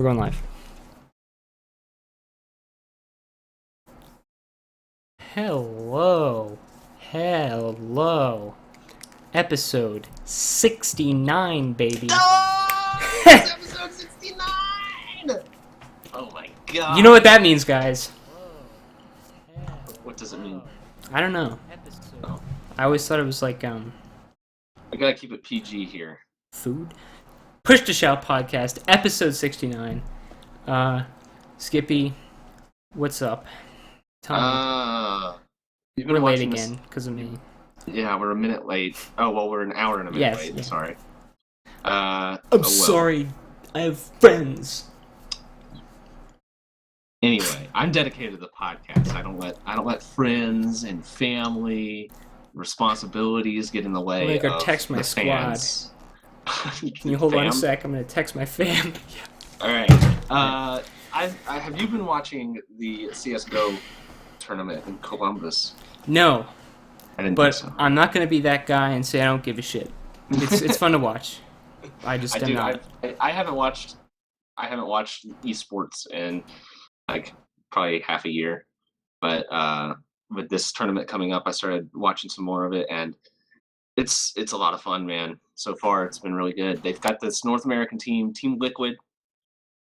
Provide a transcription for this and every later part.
We're going live. Hello. Hello. Episode 69, baby. Oh, it's episode 69! Oh my god. You know what that means, guys. What does it mean? I don't know. Oh. I always thought it was like, I gotta keep it PG here. food. Push to Shout podcast, episode 69. Skippy, what's up? Tell me. You've been We're late watching again, because of me. Yeah, we're a minute late. Oh, well, we're an hour and a minute late. Yeah. Sorry. I'm sorry. I have friends. Anyway, I'm dedicated to the podcast. I don't let friends and family responsibilities get in the way. I'm gonna go of text my the squad. fans. Can you hold on a sec? I'm gonna text my fam. All right. Have you been watching the CS:GO tournament in Columbus? No, I didn't but think so. I'm not gonna be that guy and say I don't give a shit. It's fun to watch. I just am not. I haven't watched esports in like probably half a year, but with this tournament coming up, I started watching some more of it, and it's a lot of fun, man. So far, it's been really good. They've got this North American team, Team Liquid.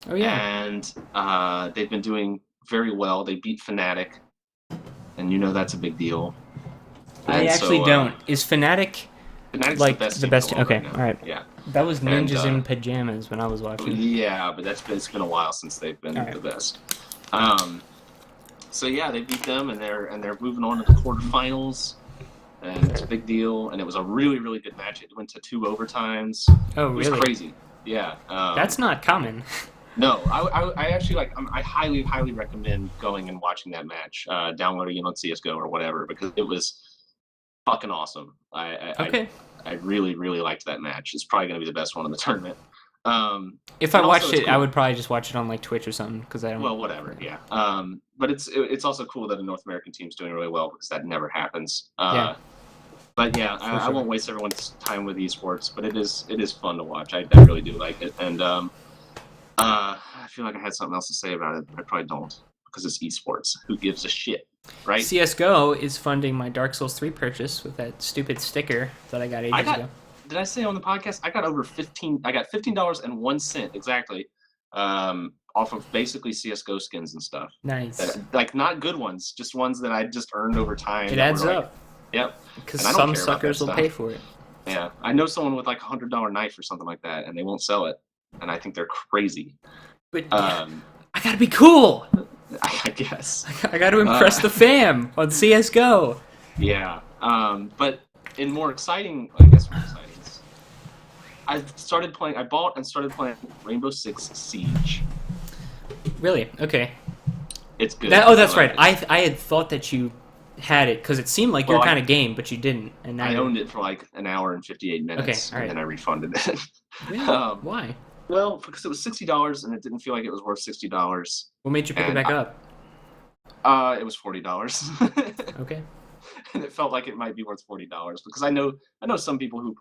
Oh yeah. And they've been doing very well. They beat Fnatic, and you know that's a big deal. I actually don't. Is Fnatic Fnatic's like the the best? team in the Okay, world all right. Yeah. That was ninjas And, in pajamas when I was watching. Yeah, but it's been a while since they've been Right. the best. So yeah, they beat them, and they're moving on to the quarterfinals, and it's a big deal. And it was a really, really good match. It went to 2 overtimes. Oh It was really? crazy. Yeah. That's not common. No, I actually I highly recommend going and watching that match, downloading it on CS:GO or whatever, because it was fucking awesome. Okay. I really, really liked that match. It's probably going to be the best one in the tournament. If I and also watched it's it, I cool. would probably just watch it on like Twitch or something because I don't. Well, whatever, yeah. But it's also cool that a North American team's doing really well, because that never happens. Yeah. But yeah, I sure. won't waste everyone's time with esports, but it is fun to watch. I really do like it, and I feel like I had something else to say about it, but I probably don't, because it's esports. Who gives a shit, right? CS:GO is funding my Dark Souls 3 purchase with that stupid sticker that I got ages ago. Did I say on the podcast? I got $15.01 exactly, off of basically CS:GO skins and stuff. Nice. Like not good ones, just ones that I just earned over time. It that adds were up. Yep. Because And I don't some care about that suckers will stuff. pay for it. Yeah, I know someone with like $100 knife or something like that, and they won't sell it, and I think they're crazy. But I I gotta be cool. guess. I gotta impress the fam on CS:GO. Yeah. But in more exciting, I guess more exciting. I bought and started playing Rainbow Six Siege. Really? Okay. It's good. That's right. It. I had thought that you had it because it seemed like your kind of game, but you didn't. And now I owned it for like an hour and 58 minutes, Okay, all right. and then I refunded it. Really? Why? Well, because it was $60, and it didn't feel like it was worth $60. What made you pick it And back up? It was $40. Okay. And it felt like it might be worth $40, because I know some people who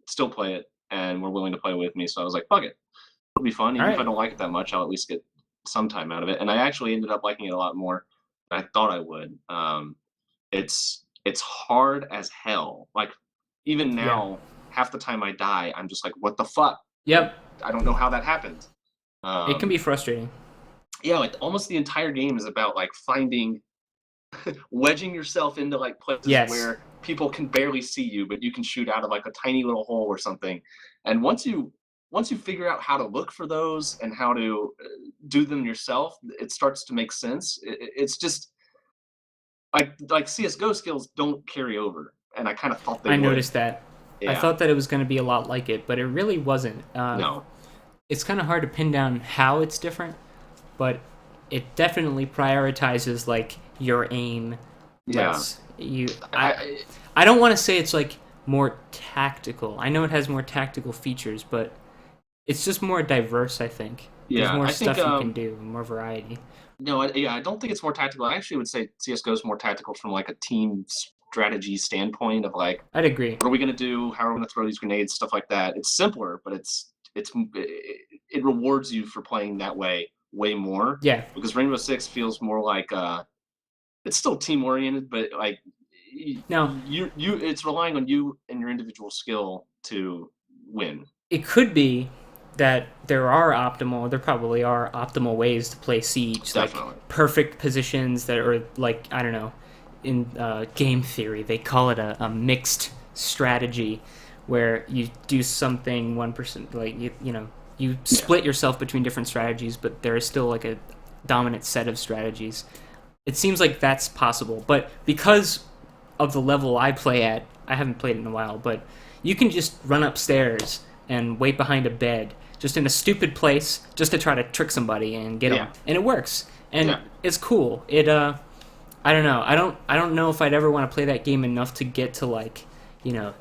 still play it, and were willing to play with me. So I was like, fuck it, it'll be fun. Even if I don't like it that much, I'll at least get some time out of it. And I actually ended up liking it a lot more than I thought I would. It's hard as hell. Like even now, half the time I die, I'm just like, what the fuck? Yep. I don't know how that happened. It can be frustrating. Yeah, like almost the entire game is about like wedging yourself into like places where people can barely see you, but you can shoot out of like a tiny little hole or something. And once you figure out how to look for those and how to do them yourself, it starts to make sense. It's just like CS:GO skills don't carry over, and I kind of thought they would. I noticed that. Yeah. I thought that it was going to be a lot like it, but it really wasn't. No. It's kind of hard to pin down how it's different, but it definitely prioritizes like your aim. Yeah. I don't want to say it's like more tactical. I know it has more tactical features, but it's just more diverse, I think. Yeah, There's more I stuff think, you can do, more variety. No, I don't think it's more tactical. I actually would say CS:GO is more tactical from like a team strategy standpoint of like, I'd agree. what are we going to do? How are we going to throw these grenades? Stuff like that. It's simpler, but it's it rewards you for playing that way more. Yeah. Because Rainbow Six feels more like it's still team oriented, but like Now, it's relying on you and your individual skill to win. it could be that there probably are optimal ways to play Siege, like Definitely. perfect positions that are like, I don't know, in game theory they call it a mixed strategy, where you do something 1%, like you split yourself between different strategies, but there is still like a dominant set of strategies. It seems like that's possible, but because of the level I play at, I haven't played it in a while, but you can just run upstairs and wait behind a bed, just in a stupid place, just to try to trick somebody and get them, and it works, and it's cool. I don't know. I don't know if I'd ever want to play that game enough to get to like,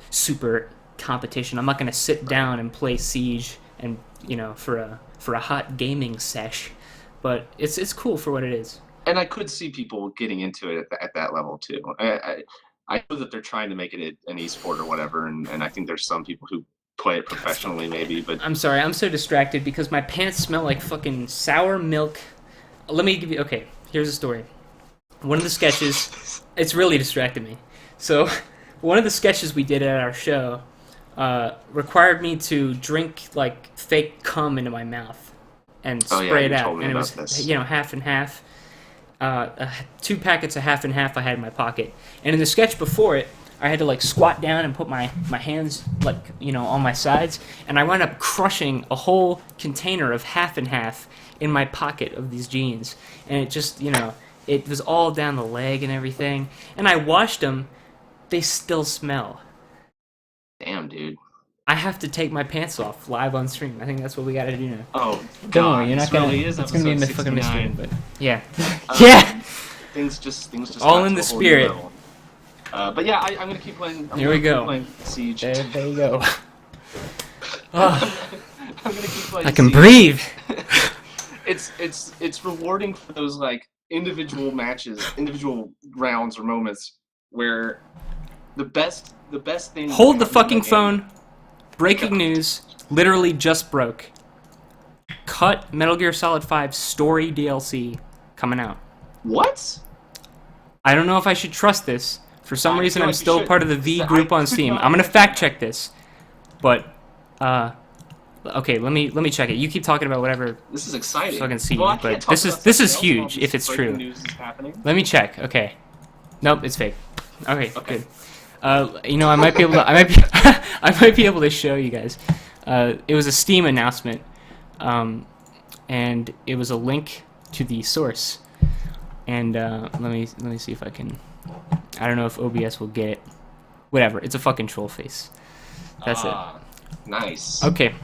super competition. I'm not gonna sit down and play Siege and for a hot gaming sesh, but it's cool for what it is. And I could see people getting into it at that level too. I know that they're trying to make it an esport or whatever, and I think there's some people who play it professionally maybe, but I'm sorry, I'm so distracted because my pants smell like fucking sour milk. Let me give you, okay, here's a story. One of the sketches, it's really distracted me. So, one of the sketches we did at our show required me to drink like fake cum into my mouth and spray it out, and it was half and half. 2 packets of half and half I had in my pocket, and in the sketch before it, I had to like squat down and put my hands like on my sides, and I wound up crushing a whole container of half and half in my pocket of these jeans, and it just it was all down the leg and everything, and I washed them. They still smell. Damn, dude. I have to take my pants off live on stream. I think that's what we got to do now. Oh, don't worry, you're not gonna. Really it's gonna be in the fucking mystery, but yeah, Things just all in the spirit. But yeah, I'm gonna keep playing. Here we go. Playing Siege. There you go. I'm gonna keep playing. I can Siege. breathe. It's rewarding for those like individual matches, individual rounds or moments where the best thing. Hold the fucking phone. Breaking news. Literally just broke. Cut Metal Gear Solid 5 story DLC coming out. What? I don't know if I should trust this. For some reason, I'm still part of the V group on Steam. I'm gonna fact check this, but okay, let me check it. You keep talking about whatever. This is exciting. Fucking see, but this is huge if it's true. Let me check. Okay, nope, it's fake. Okay, good. I might be able to. I might be able to show you guys. It was a Steam announcement, and it was a link to the source. And let me see if I can. I don't know if OBS will get it. Whatever. It's a fucking troll face. That's it. Nice. Okay,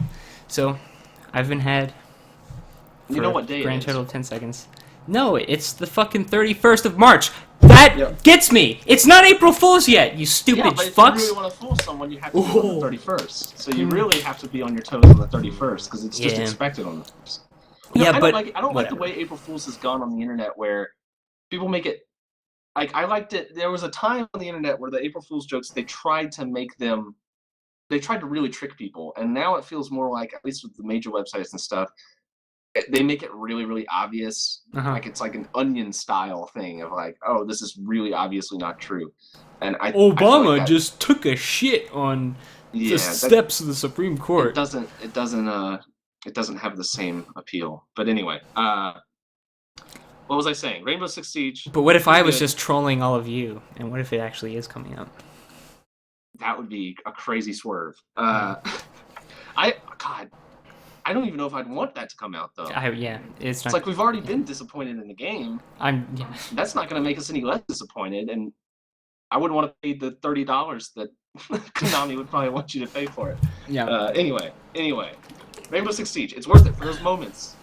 so I've been had. You know what day grand it is? total of 10 seconds. No, it's the fucking 31st of March. That gets me. It's not April Fool's yet, you stupid yeah, but if fucks. you really want to fool someone, you have to be on the 31st. So you really have to be on your toes on the 31st because it's just expected on the 1st. I don't like the way April Fool's has gone on the internet where people make it. Like I liked it. There was a time on the internet where the April Fool's jokes they tried to really trick people, and now it feels more like, at least with the major websites and stuff, they make it really, really obvious. Like it's like an onion style thing of like, oh, this is really obviously not true. And Obama like just took a shit on the steps of the Supreme Court. It doesn't have the same appeal. But anyway, what was I saying? Rainbow Six Siege. But what if I was just trolling all of you? And what if it actually is coming out? That would be a crazy swerve. I don't even know if I'd want that to come out though. It's like we've already been disappointed in the game. That's not going to make us any less disappointed, and I wouldn't want to pay the $30 that Konami would probably want you to pay for it. Yeah. Anyway, Rainbow Six Siege. It's worth it for those moments.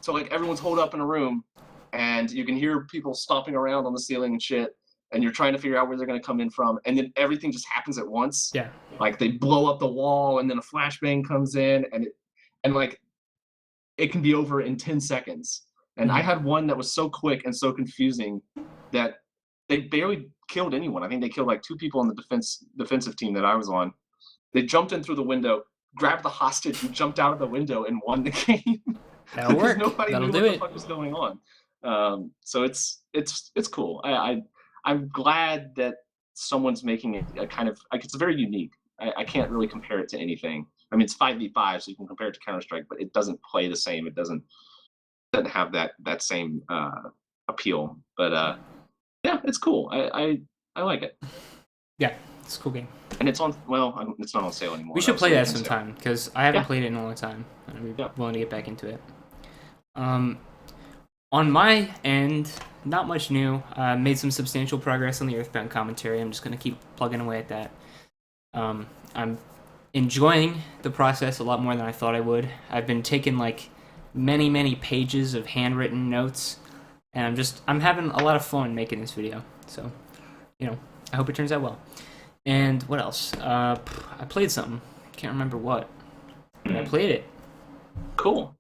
So like everyone's holed up in a room, and you can hear people stomping around on the ceiling and shit, and you're trying to figure out where they're going to come in from, and then everything just happens at once. Yeah. Like they blow up the wall, and then a flashbang comes in, and it can be over in 10 seconds. And I had one that was so quick and so confusing that they barely killed anyone. I think they killed like 2 people on the defensive team that I was on. They jumped in through the window, grabbed the hostage and jumped out of the window and won the game That'll because work. nobody That'll knew do what the it. fuck was going on. So it's cool. I'm glad that someone's making it a kind of like it's very unique. I can't really compare it to anything. I mean, it's 5v5, so you can compare it to Counter Strike, but it doesn't play the same. It doesn't have that same appeal. But yeah, it's cool. I like it. Yeah, it's a cool game. And it's on. Well, it's not on sale anymore. We should play that on sale. sometime because I haven't Yeah. played it in a long time. I'm Yeah. willing to get back into it. On my end, not much new. Made some substantial progress on the Earthbound commentary. I'm just gonna keep plugging away at that. I'm enjoying the process a lot more than I thought I would. I've been taking like many pages of handwritten notes, and I'm having a lot of fun making this video. So, I hope it turns out well. And what else? I played something. Can't remember what. But I played it. Cool.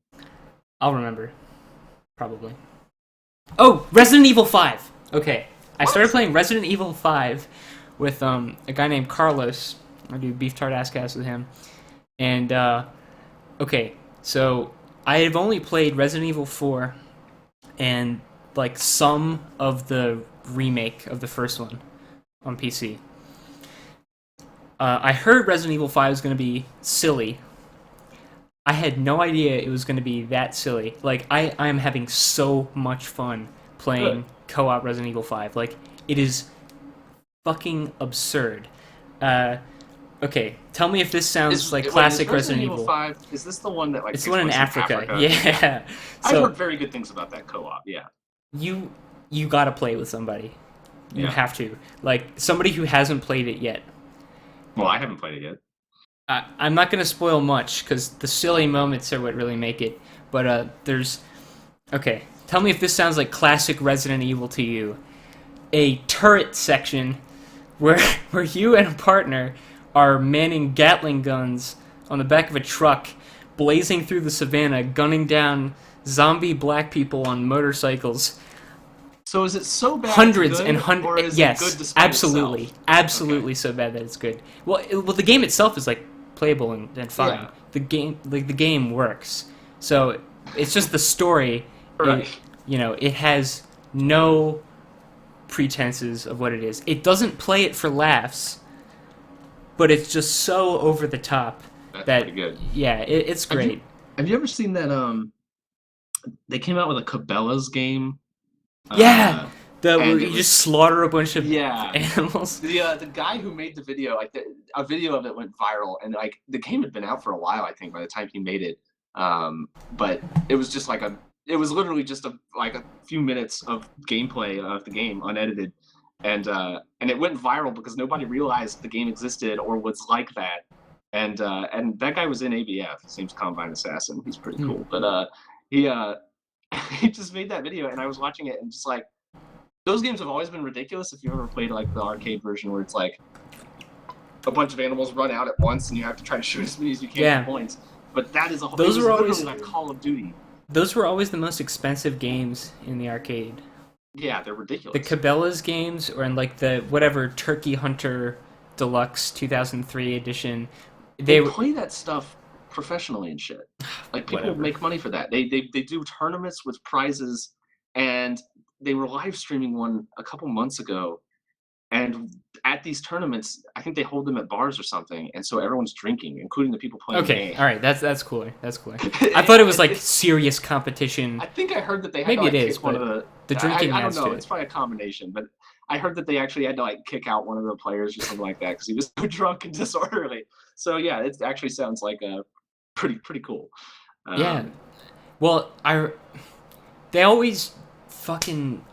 I'll remember. Probably. Oh, Resident Evil 5! Okay. I started playing Resident Evil 5 with a guy named Carlos. I do Beef Tart Asscast with him. And, okay. So, I have only played Resident Evil 4 and, like, some of the remake of the first one on PC. I heard Resident Evil 5 was going to be silly. I had no idea it was going to be that silly. Like, I am having so much fun playing co-op Resident Evil 5. Like, it is fucking absurd. Okay, tell me if this sounds like classic Resident Evil. 5, is this the one that like? It's the one in Africa. Yeah. I've heard very good things about that co-op. Yeah. You gotta play with somebody. You Yeah. have to. Like, somebody who hasn't played it yet. Well, I haven't played it yet. I'm not going to spoil much, because the silly moments are what really make it. But there's... Okay, tell me if this sounds like classic Resident Evil to you. A turret section where you and a partner are manning Gatling guns on the back of a truck, blazing through the savannah, gunning down zombie black people on motorcycles. So is it so bad? Hundreds good, and hundreds. Or is Yes, it good despite absolutely, itself? absolutely, Okay. so bad that it's good. Well, the game itself is like playable and fine. Yeah. The game works. So it's just the story. Right. It has no pretenses of what it is. It doesn't play it for laughs, but it's just so over the top That's that pretty good. yeah, it's great. Have you ever seen that? They came out with a Cabela's game. Yeah, where and you it just slaughter a bunch of Yeah. animals. The guy who made the video, like a video of it went viral, and like the game had been out for a while, I think, by the time he made it. But it was just it was literally just a few minutes of gameplay of the game, unedited, and it went viral because nobody realized the game existed or was like that. And that guy was in ABF. His name's Combine Assassin. He's pretty cool, but he he just made that video, and I was watching it and just like. Those games have always been ridiculous. If you ever played like the arcade version where it's like a bunch of animals run out at once and you have to try to shoot as many as you can for points. But that is a whole. Those were always like Call of Duty. Those were always the most expensive games in the arcade. Yeah, they're ridiculous. The Cabela's games, or in like the whatever Turkey Hunter Deluxe 2003 edition, they play that stuff professionally and shit. Like people make money for that. They do tournaments with prizes, and they were live streaming one a couple months ago, and at these tournaments, I think they hold them at bars or something, and so everyone's drinking, including the people playing. Okay, the game. all right, that's cooler. That's cooler. I thought it was like serious competition. I think I heard that they had maybe to, like, it is, kick one of the drinking. I don't know. It's probably a combination, but I heard that they actually had to like kick out one of the players or something like that because he was so drunk and disorderly. So yeah, it actually sounds like a pretty cool. Yeah. Well, they always fucking.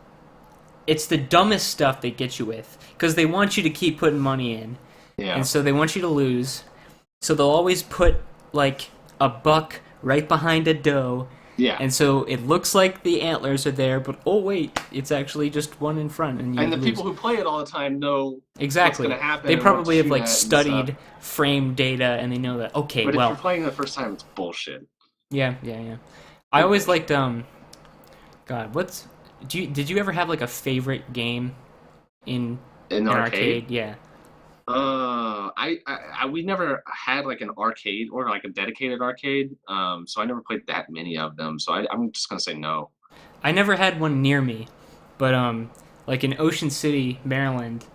It's the dumbest stuff they get you with because they want you to keep putting money in, and so they want you to lose. So they'll always put like a buck right behind a doe. Yeah. And so it looks like the antlers are there, but oh wait, it's actually just one in front, and the people who play it all the time know exactly what's gonna happen. They probably have like studied frame data, and they know that. Okay, but well, if you're playing the first time, it's bullshit. Yeah. I always liked God, did you ever have like a favorite game in an arcade? Yeah. We never had like an arcade or like a dedicated arcade, so I never played that many of them. So I'm just gonna say no. I never had one near me, but like in Ocean City, Maryland,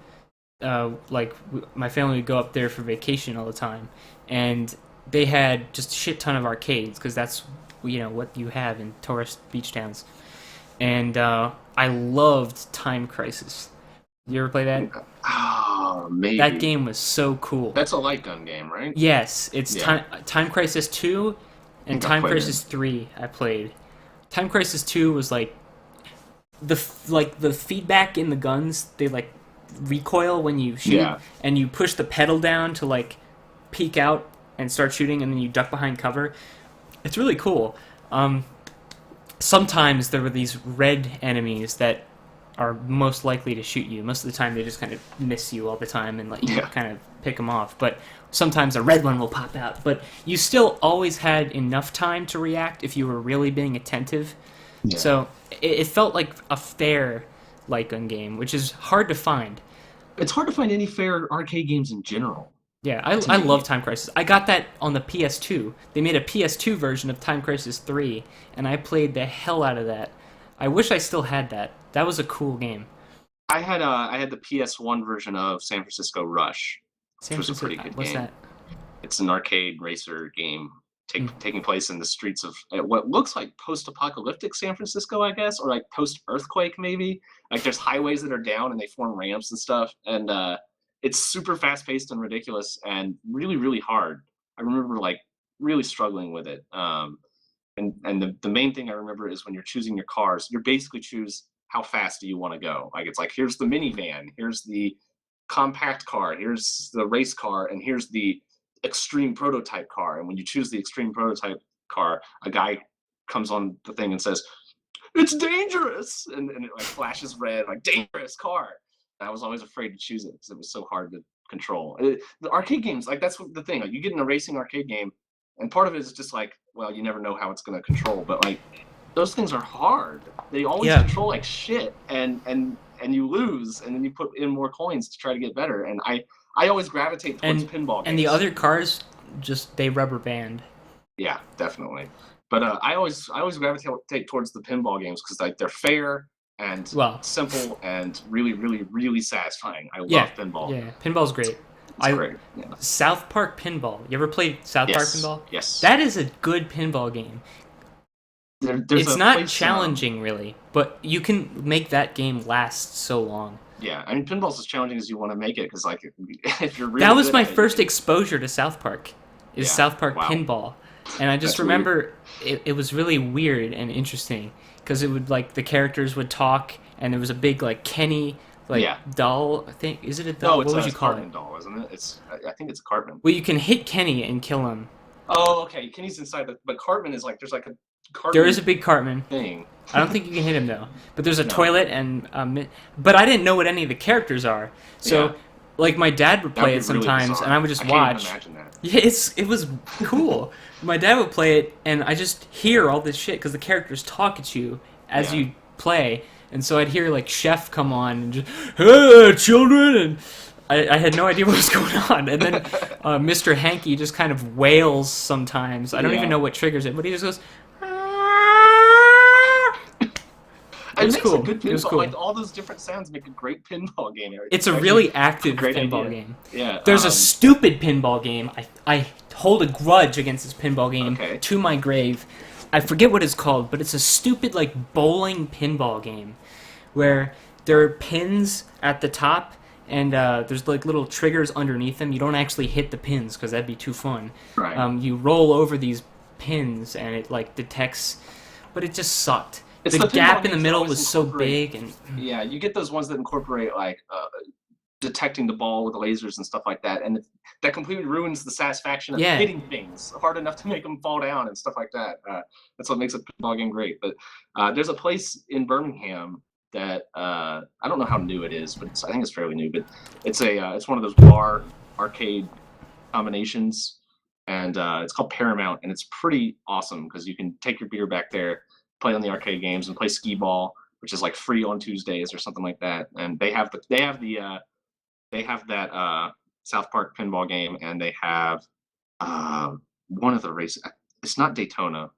my family would go up there for vacation all the time, and they had just a shit ton of arcades because that's what you have in tourist beach towns. And I loved Time Crisis. You ever play that? Oh, That maybe game was so cool. that's a light gun game, right? Yes, it's Yeah, Time Crisis 2 I and think I've Time played it. Crisis 3 I played. Time Crisis 2 was like the feedback in the guns, they like recoil when you shoot, Yeah, and you push the pedal down to like peek out and start shooting, and then you duck behind cover. It's really cool. Um, Sometimes there were these red enemies that are most likely to shoot you. Most of the time, they just kind of miss you all the time and let you yeah, kind of pick them off. But sometimes a red one will pop out. But you still always had enough time to react if you were really being attentive. yeah. So it felt like a fair light gun game, which is hard to find. It's hard to find any fair arcade games in general, Yeah, to I love me. Time Crisis. I got that on the PS2. They made a PS2 version of Time Crisis 3, and I played the hell out of that. I wish I still had that. That was a cool game. I had the PS1 version of San Francisco Rush, which San was a Francisco, pretty good what's game. that? It's an arcade racer game Mm. taking place in the streets of what looks like post-apocalyptic San Francisco, I guess, or like post-earthquake maybe. Like there's highways that are down and they form ramps and stuff, and it's super fast-paced and ridiculous and really really hard. I remember like really struggling with it. And the main thing I remember is when you're choosing your cars, you basically choose how fast do you want to go. Like it's like here's the minivan, here's the compact car, here's the race car, and here's the extreme prototype car. And when you choose the extreme prototype car, a guy comes on the thing and says, "It's dangerous," and it like flashes red, like dangerous car. And I was always afraid to choose it because it was so hard to control. The arcade games, like that's the thing. Like you get in a racing arcade game, and part of it is just like, well, you never know how it's going to control, but like those things are hard. They always Yeah, control like shit, and you lose, and then you put in more coins to try to get better. And I always gravitate towards and pinball and the games. other cars just they rubber band. Yeah, definitely. But I always gravitate towards the pinball games because like they're fair and Well, simple and really really really satisfying. I yeah, love pinball. yeah, pinball's great. It's I great. Yeah. South Park Pinball. You ever played South Park Yes. Pinball? Yes. That is a good pinball game. There's It's a not place. challenging really, but you can make that game last so long. Yeah, I mean, pinball's as challenging as you want to make it because, like, if you're That really was good my at it, you first can. exposure to South Park. Is Yeah. South Park Wow. Pinball, and I just That's weird. remember it was really weird and interesting because it would like the characters would talk, and there was a big like Kenny like Yeah. doll. I think is it a doll? No, What it's would a you call it? Cartman doll, isn't it? I think it's a Cartman. Well, you can hit Kenny and kill him. Oh, okay. Kenny's inside, but Cartman is like there's like a There is a Cartman big Cartman. thing. I don't think you can hit him though. But there's a No. toilet and but I didn't know what any of the characters are. Yeah. So like my dad would That would play be it really sometimes, and I bizarre. would I just can't even watch. imagine that. Yeah, it was cool. My dad would play it, and I just hear all this shit because the characters talk at you as Yeah. you play, and so I'd hear like Chef come on and just hey children, and I had no idea what was going on, and then Mr. Hanky just kind of wails sometimes. I don't even Yeah. know what triggers it, but he just goes. It It was makes a cool. good It was pinball. cool. Like all those different sounds make a great pinball game. It's a Actually, really active great pinball idea. game. Yeah. There's a stupid pinball game. I hold a grudge against this pinball game Okay. to my grave. I forget what it's called, but it's a stupid like bowling pinball game where there are pins at the top and there's like little triggers underneath them. You don't actually hit the pins because that'd be too fun. Right. You roll over these pins and it like detects, but it just sucked. It's The the pinball gap in the games that middle always was so incorporate. big and Yeah, you get those ones that incorporate like detecting the ball with the lasers and stuff like that, and that completely ruins the satisfaction of yeah. hitting things hard enough to make them fall down and stuff like that. That's what makes a pinball game great. But there's a place in Birmingham that I don't know how new it is, but I think it's fairly new. But it's one of those bar arcade combinations, and it's called Paramount, and it's pretty awesome because you can take your beer back there, play on the arcade games, and play skee ball, which is like free on Tuesdays or something like that. And they have that South Park pinball game, and they have one of the races. It's not Daytona,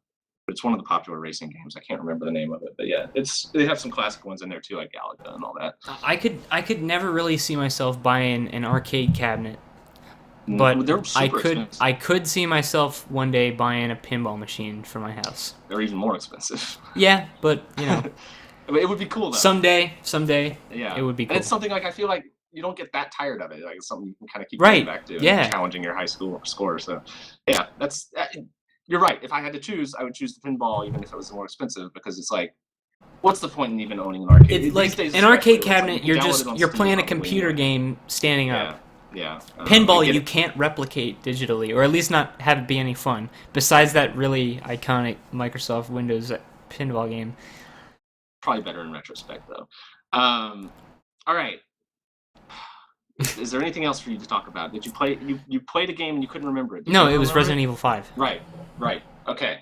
but it's one of the popular racing games. I can't remember the name of it, but yeah, they have some classic ones in there too, like Galaga and all that. I could never really see myself buying an arcade cabinet, but they're super expensive. I could see myself one day buying a pinball machine for my house. They're even more expensive. Yeah, but you know, it would be cool though. Someday, yeah, it would be cool. And it's something like I feel like you don't get that tired of it. Like it's something you can kind of keep going back to, and challenging your high school score. So, yeah, that's you're right. If I had to choose, I would choose the pinball, even if it was more expensive, because it's like, what's the point in even owning an arcade? It's like an arcade cabinet. Like you're playing a computer game standing up. Yeah. Pinball you can't replicate digitally, or at least not have it be any fun. Besides that really iconic Microsoft Windows pinball game. Probably better in retrospect, though. All right. Is there anything else for you to talk about? Did you play? You played a game and you couldn't remember it? No, it was Resident Evil 5. Right. Okay.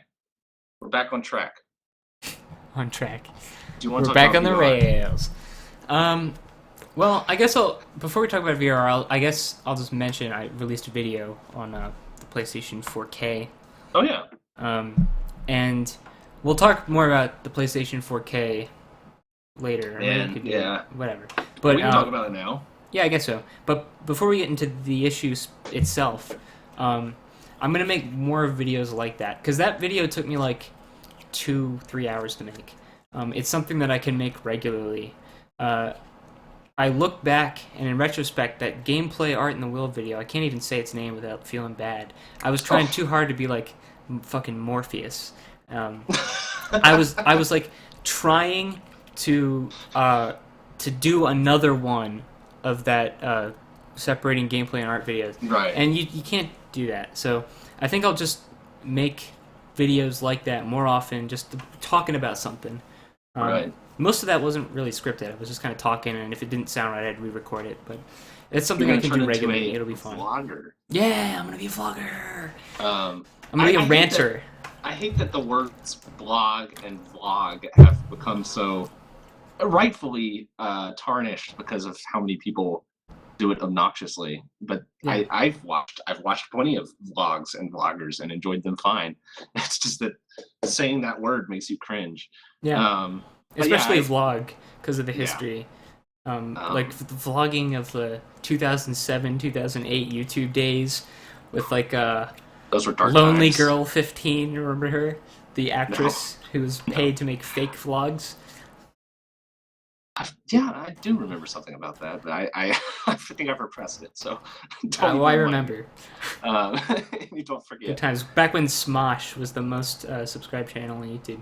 We're back on track. On track. Do you want to We're talk back about on the VR? rails. Well, I guess before we talk about VR, I guess I'll just mention I released a video on the PlayStation 4K. Oh yeah. And we'll talk more about the PlayStation 4K later. Whatever. But we can talk about it now. Yeah, I guess so. But before we get into the issue itself, I'm gonna make more videos like that because that video took me like 2-3 hours to make. It's something that I can make regularly. I look back, and in retrospect, that gameplay art in the wheel video, I can't even say its name without feeling bad. I was trying too hard to be like fucking Morpheus. I was like trying to do another one of that separating gameplay and art videos. Right. And you can't do that. So I think I'll just make videos like that more often, just talking about something. Right. Most of that wasn't really scripted. I was just kind of talking, and if it didn't sound right, I'd re-record it. But it's something I can do regularly. It'll be fun. Vlogger. Yeah, I'm gonna be a vlogger. I'm gonna be a ranter. I hate that the words blog and vlog have become so rightfully tarnished because of how many people do it obnoxiously. But yeah. I've watched plenty of vlogs and vloggers and enjoyed them fine. It's just that saying that word makes you cringe. Yeah. Especially vlog because of the history. Yeah. Like the vlogging of the 2007, 2008 YouTube days with like those were dark Lonely times. Girl 15, remember her? The actress who was paid to make fake vlogs. Yeah, I do remember something about that, but I think I've repressed it, so I remember. You don't forget. Good times. Back when Smosh was the most subscribed channel on YouTube.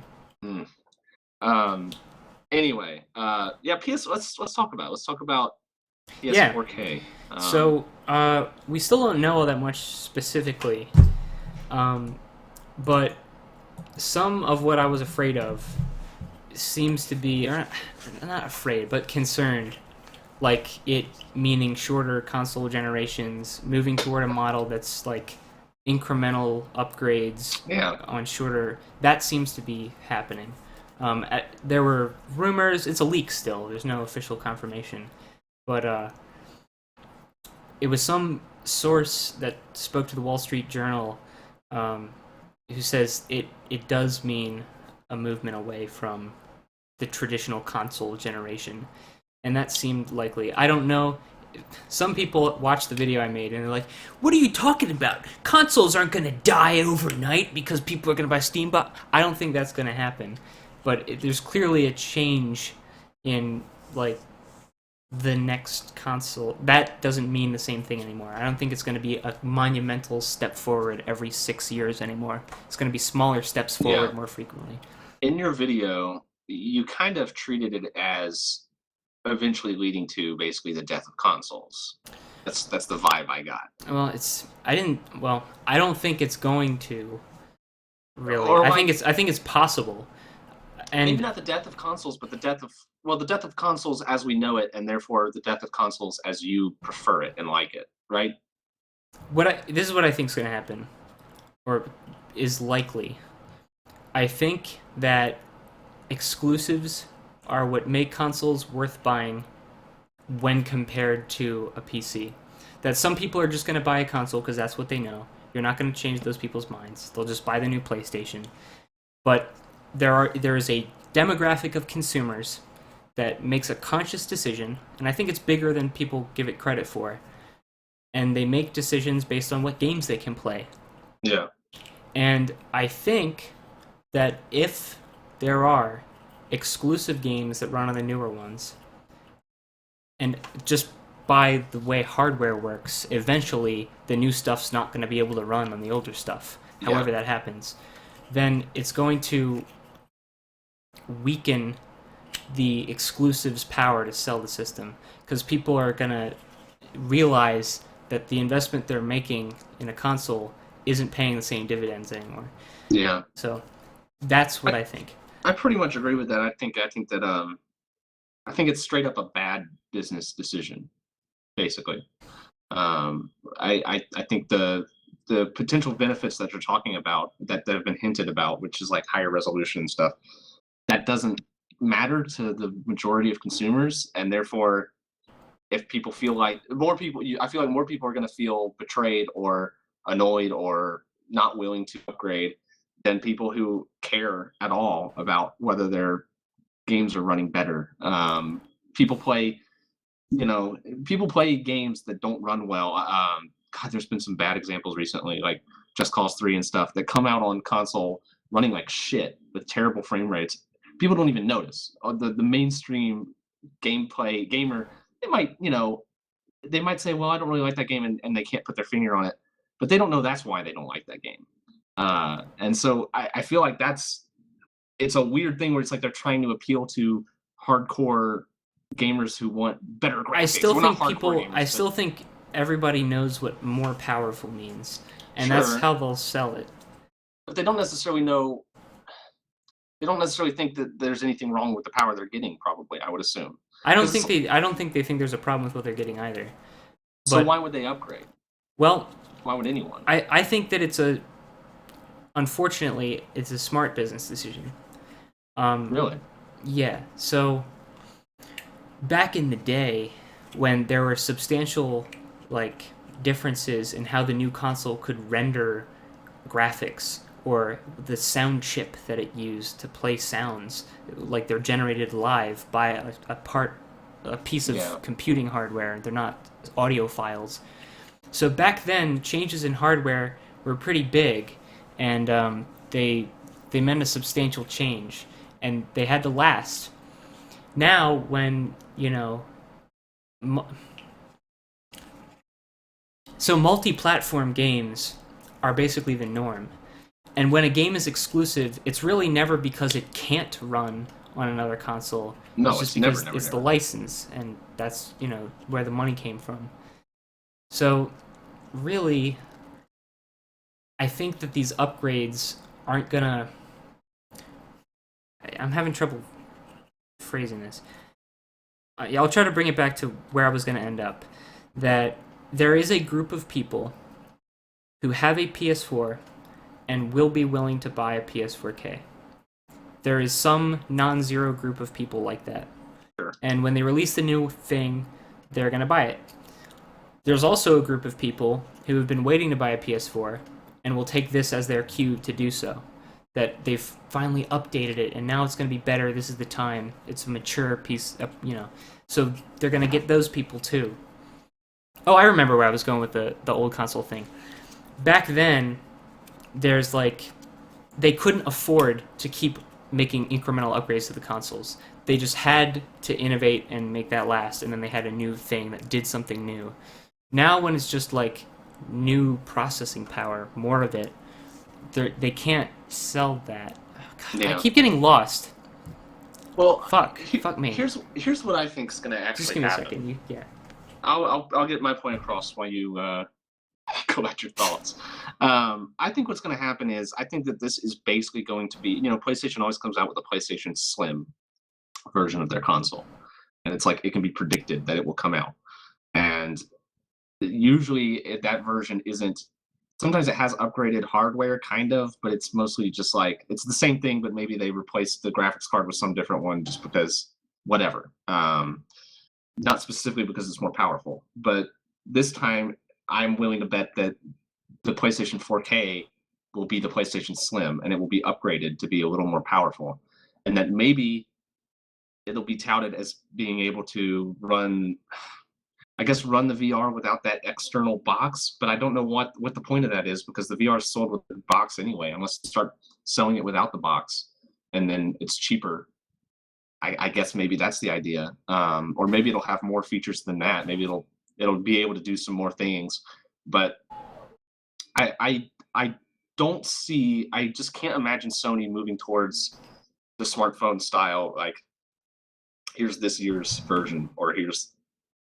Anyway, let's talk about PS4K. So we still don't know all that much specifically, but some of what I was afraid of seems to be, or not afraid, but concerned, like it meaning shorter console generations, moving toward a model that's like incremental upgrades on shorter. That seems to be happening. There were rumors. It's a leak still. There's no official confirmation, but it was some source that spoke to the Wall Street Journal, who says it does mean a movement away from the traditional console generation, and that seemed likely. I don't know. Some people watched the video I made and they're like, "What are you talking about? Consoles aren't going to die overnight because people are going to buy Steam box." I don't think that's going to happen, but there's clearly a change in like the next console. That doesn't mean the same thing anymore. I don't think it's going to be a monumental step forward every 6 years anymore. It's going to be smaller steps forward more frequently. In your video, you kind of treated it as eventually leading to basically the death of consoles. That's the vibe I got. Well, I don't think it's going to really. I think it's possible. And maybe not the death of consoles, but the death of consoles as we know it, and therefore the death of consoles as you prefer it and like it, right? This is what I think is going to happen, or is likely. I think that exclusives are what make consoles worth buying when compared to a PC. that some people are just going to buy a console because that's what they know. You're not going to change those people's minds. They'll just buy the new PlayStation. But there is a demographic of consumers that makes a conscious decision, and I think it's bigger than people give it credit for. And they make decisions based on what games they can play. Yeah. And I think that if there are exclusive games that run on the newer ones, and just by the way hardware works, eventually the new stuff's not going to be able to run on the older stuff, however that happens, then it's going to weaken the exclusives' power to sell the system, because people are going to realize that the investment they're making in a console isn't paying the same dividends anymore. Yeah. So that's what I think. I pretty much agree with that. I think that I think it's straight up a bad business decision, basically. I think the potential benefits that you're talking about that have been hinted about, which is like higher resolution and stuff, that doesn't matter to the majority of consumers, and therefore, if people feel like I feel like more people are going to feel betrayed or annoyed or not willing to upgrade than people who care at all about whether their games are running better. People play, people play games that don't run well. God, there's been some bad examples recently, like Just Cause 3 and stuff that come out on console running like shit with terrible frame rates. People don't even notice. The mainstream gamer, they might say, well, I don't really like that game, and they can't put their finger on it, but they don't know that's why they don't like that game. And so I feel like it's a weird thing where it's like they're trying to appeal to hardcore gamers who want better graphics. I still think everybody knows what more powerful means, and that's how they'll sell it. But they don't necessarily know. They don't necessarily think that there's anything wrong with the power they're getting. Probably, I would assume. I don't think they think there's a problem with what they're getting either. So why would they upgrade? Well, why would anyone? I think that unfortunately, it's a smart business decision. Really? Yeah. So back in the day, when there were substantial differences in how the new console could render graphics or the sound chip that it used to play sounds, like they're generated live by a piece of computing hardware. They're not audio files. So back then, changes in hardware were pretty big, and they meant a substantial change, and they had to last. Now, when so multi-platform games are basically the norm. And when a game is exclusive, it's really never because it can't run on another console. No, it's just because it's the license, and that's where the money came from. So, really, I think that these upgrades aren't gonna. I'm having trouble phrasing this. I'll try to bring it back to where I was gonna end up. That there is a group of people who have a PS4 and will be willing to buy a PS4K. There is some non-zero group of people like that. Sure. And when they release the new thing, they're going to buy it. There's also a group of people who have been waiting to buy a PS4 and will take this as their cue to do so. That they've finally updated it and now it's going to be better. This is the time. It's a mature piece, So they're going to get those people too. Oh, I remember where I was going with the old console thing. Back then, there's they couldn't afford to keep making incremental upgrades to the consoles. They just had to innovate and make that last, and then they had a new thing that did something new. Now, when it's just new processing power, more of it, they can't sell that. God, yeah. I keep getting lost. Well, fuck me. Here's what I think is going to actually just give me happen. A second. Yeah. I'll get my point across while you collect your thoughts. I think what's going to happen is I think that this is basically going to be, PlayStation always comes out with a PlayStation Slim version of their console, and it's it can be predicted that it will come out, and usually that version isn't. Sometimes it has upgraded hardware, kind of, but it's mostly just it's the same thing, but maybe they replace the graphics card with some different one just because whatever. Not specifically because it's more powerful, but this time I'm willing to bet that the PlayStation 4K will be the PlayStation Slim, and it will be upgraded to be a little more powerful, and that maybe it'll be touted as being able to run, I guess, run the VR without that external box. But I don't know what the point of that is, because the VR is sold with the box anyway. Unless they start selling it without the box, and then it's cheaper. I guess maybe that's the idea, or maybe it'll have more features than that. Maybe it'll be able to do some more things, but I don't see. I just can't imagine Sony moving towards the smartphone style. Like, here's this year's version, or here's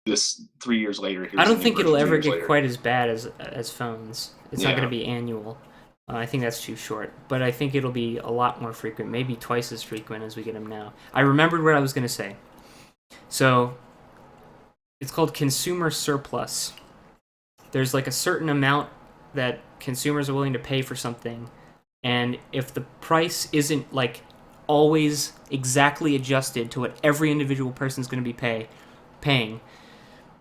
this 3 years later. I Here's the don't new think version it'll ever 2 years get later. quite as bad as phones. It's not going Yeah. to be annual. I think that's too short, but I think it'll be a lot more frequent, maybe twice as frequent as we get them now. I remembered what I was going to say. So, it's called consumer surplus. There's like a certain amount that consumers are willing to pay for something, and if the price isn't like always exactly adjusted to what every individual person's going to be paying,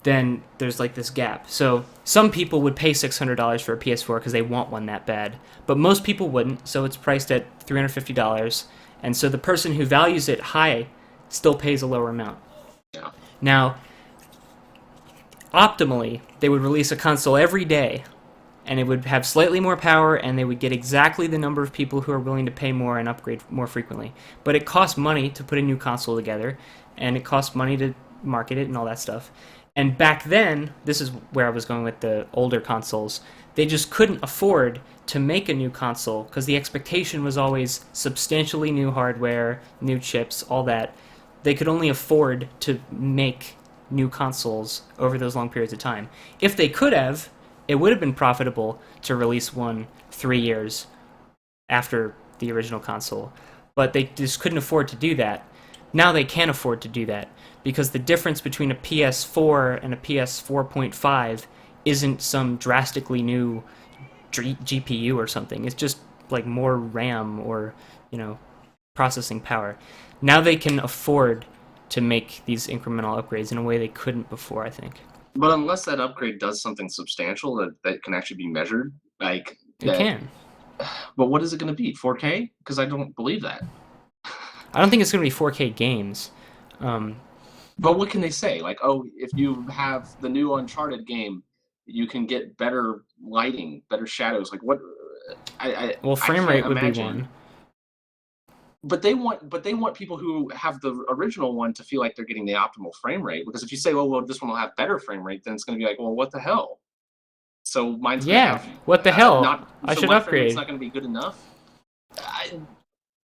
then there's like this gap. So some people would pay $600 for a PS4 because they want one that bad, but most people wouldn't. So it's priced at $350, and so the person who values it high still pays a lower amount. Yeah. Now, optimally, they would release a console every day, and it would have slightly more power, and they would get exactly the number of people who are willing to pay more and upgrade more frequently. But it costs money to put a new console together, and it costs money to market it and all that stuff. And back then, this is where I was going with the older consoles, they just couldn't afford to make a new console because the expectation was always substantially new hardware, new chips, all that. They could only afford to make new consoles over those long periods of time. If they could have, it would have been profitable to release one 3 years after the original console. But they just couldn't afford to do that. Now they can afford to do that because the difference between a PS4 and a PS4.5 isn't some drastically new GPU or something. It's just like more RAM or, processing power. Now they can afford to make these incremental upgrades in a way they couldn't before, I think. But unless that upgrade does something substantial that can actually be measured, like It that. can. But what is it going to be? 4K? Because I don't believe that. I don't think it's going to be 4K games. But what can they say? Like, oh, if you have the new Uncharted game, you can get better lighting, better shadows. Like, what? Well, I frame can't rate would be imagine. one. But they want people who have the original one to feel like they're getting the optimal frame rate. Because if you say, well, this one will have better frame rate, then it's going to be like, well, what the hell? So mine's going to Yeah, have what the hell? not. I So should my frame rate's upgrade. not going to be good enough.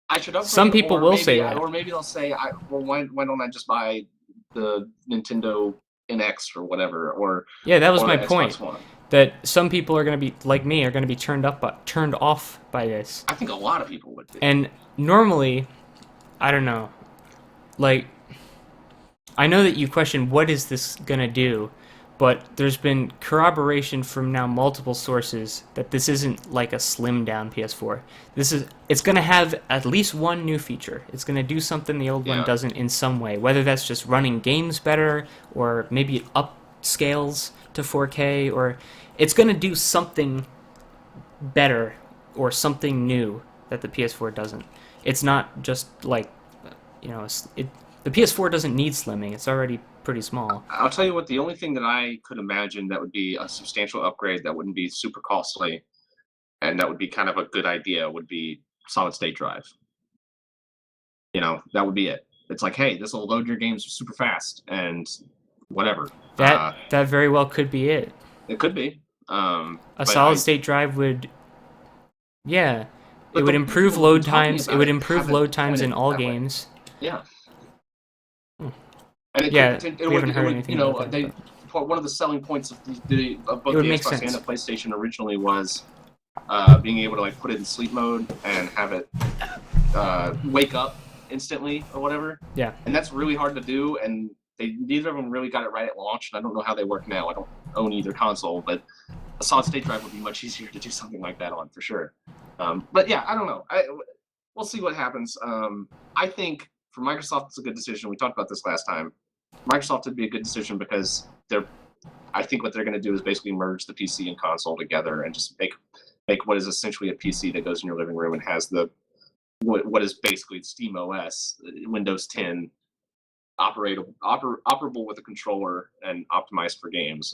I should upgrade. Some people or will maybe, say that. or maybe they'll say, well, why don't I just buy the Nintendo NX or whatever, or Yeah, that was or my the point. Xbox One. That some people are going to be like me, are going to be turned off by this. I think a lot of people would be. And normally, I don't know. Like, I know that you question what is this going to do, but there's been corroboration from now multiple sources that this isn't like a slimmed down PS4. It's going to have at least one new feature. It's going to do something the old one doesn't in some way, whether that's just running games better or maybe it upscales to 4K, or it's going to do something better or something new that the PS4 doesn't. It's not just like, the PS4 doesn't need slimming. It's already pretty small. I'll tell you what, the only thing that I could imagine that would be a substantial upgrade that wouldn't be super costly and that would be kind of a good idea would be solid state drive. That would be it. It's like, hey, this will load your games super fast and whatever. That very well could be it. It could be. A solid state drive would, yeah, it would improve people load talking times. It about would it improve haven't load times in pointed all that way. games. Yeah. Hmm. And it Yeah, could, we haven't heard anything about that, one of the selling points of both the make Xbox and sense. the PlayStation originally was being able to like put it in sleep mode and have it wake up instantly or whatever. Yeah. And that's really hard to do, and neither of them really got it right at launch, and I don't know how they work now. I don't own either console, but a solid state drive would be much easier to do something like that on for sure. But yeah, I don't know. We'll see what happens. I think for Microsoft, it's a good decision. We talked about this last time. Microsoft would be a good decision because I think what they're going to do is basically merge the PC and console together and just make what is essentially a PC that goes in your living room and has the what is basically Steam OS, Windows 10, operable with a controller and optimized for games.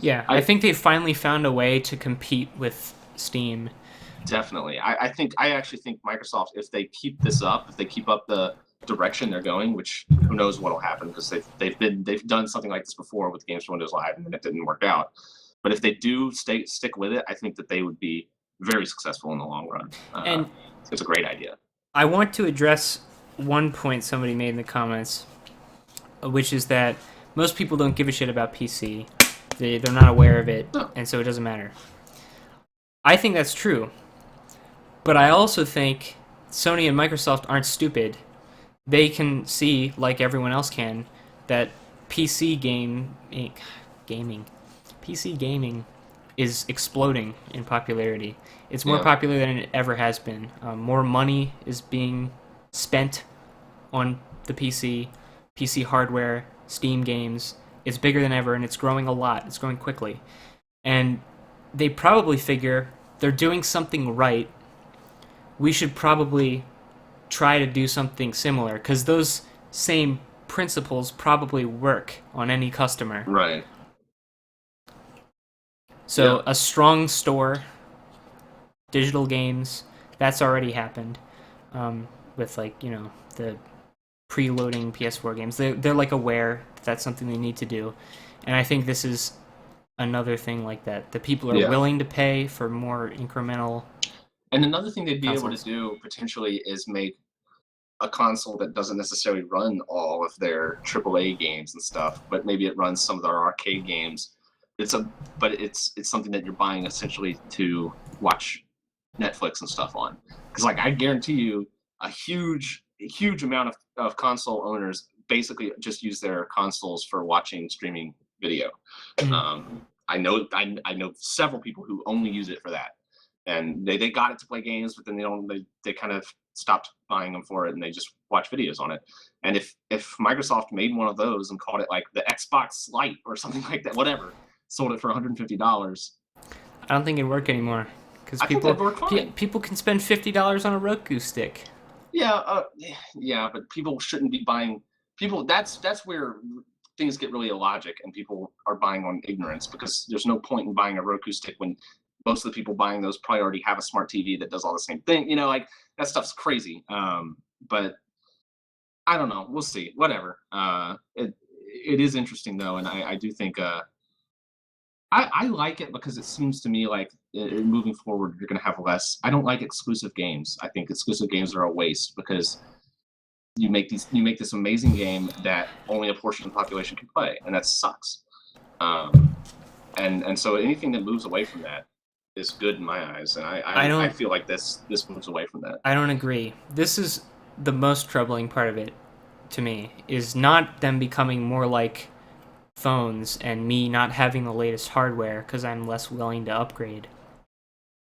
Yeah, I I think they finally found a way to compete with Steam. Definitely. I actually think Microsoft, if they keep this up, if they keep up the direction they're going, which who knows what'll happen because they've done something like this before with games for Windows Live and it didn't work out. But if they do stick with it, I think that they would be very successful in the long run. And It's a great idea. I want to address one point somebody made in the comments, which is that most people don't give a shit about PC. They're not aware of it, No. and so it doesn't matter. I think that's true. But I also think Sony and Microsoft aren't stupid. They can see, like everyone else can, that gaming, PC gaming is exploding in popularity. It's more Yeah. popular than it ever has been. More money is being spent on the PC hardware, Steam games. It's bigger than ever, and it's growing a lot. It's growing quickly. And they probably figure they're doing something right. We should probably try to do something similar, because those same principles probably work on any customer. Right. So Yeah. a strong store, digital games, that's already happened with the preloading PS4 games. They're like aware that that's something they need to do, and I think this is another thing like that. The people are Yeah. willing to pay for more incremental. And another thing they'd be able to Consoles. do potentially is make a console that doesn't necessarily run all of their AAA games and stuff, but maybe it runs some of their arcade games. But it's something that you're buying essentially to watch Netflix and stuff on. Because like I guarantee you, a huge amount of console owners basically just use their consoles for watching streaming video. I know several people who only use it for that, and they got it to play games, but then they kind of stopped buying them for it, and they just watch videos on it. And if Microsoft made one of those and called it like the Xbox Lite or something like that, whatever, sold it for $150. I don't think it'd work anymore, because I think that'd work fine. people can spend $50 on a Roku stick. Yeah, but people shouldn't be buying. People, that's where things get really illogic, and people are buying on ignorance because there's no point in buying a Roku stick when most of the people buying those probably already have a smart TV that does all the same thing. Like that stuff's crazy. But I don't know. We'll see. Whatever. It is interesting though, and I do think I like it because it seems to me like moving forward you're going to have less. I don't like exclusive games. I think exclusive games are a waste because you make this amazing game that only a portion of the population can play, and that sucks. And so anything that moves away from that is good in my eyes, and I feel like this moves away from that. I don't agree. This is the most troubling part of it to me, is not them becoming more like phones and me not having the latest hardware because I'm less willing to upgrade.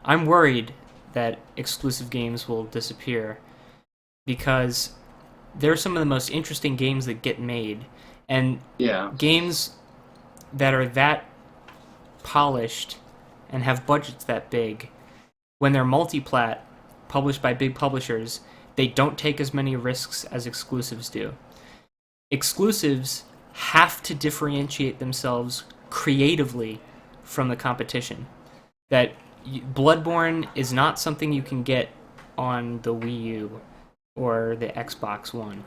I'm worried that exclusive games will disappear because they're some of the most interesting games that get made, and Yeah. games that are that polished and have budgets that big, when they're multi-plat, published by big publishers, they don't take as many risks as exclusives do. Exclusives have to differentiate themselves creatively from the competition. That Bloodborne is not something you can get on the Wii U or the Xbox One.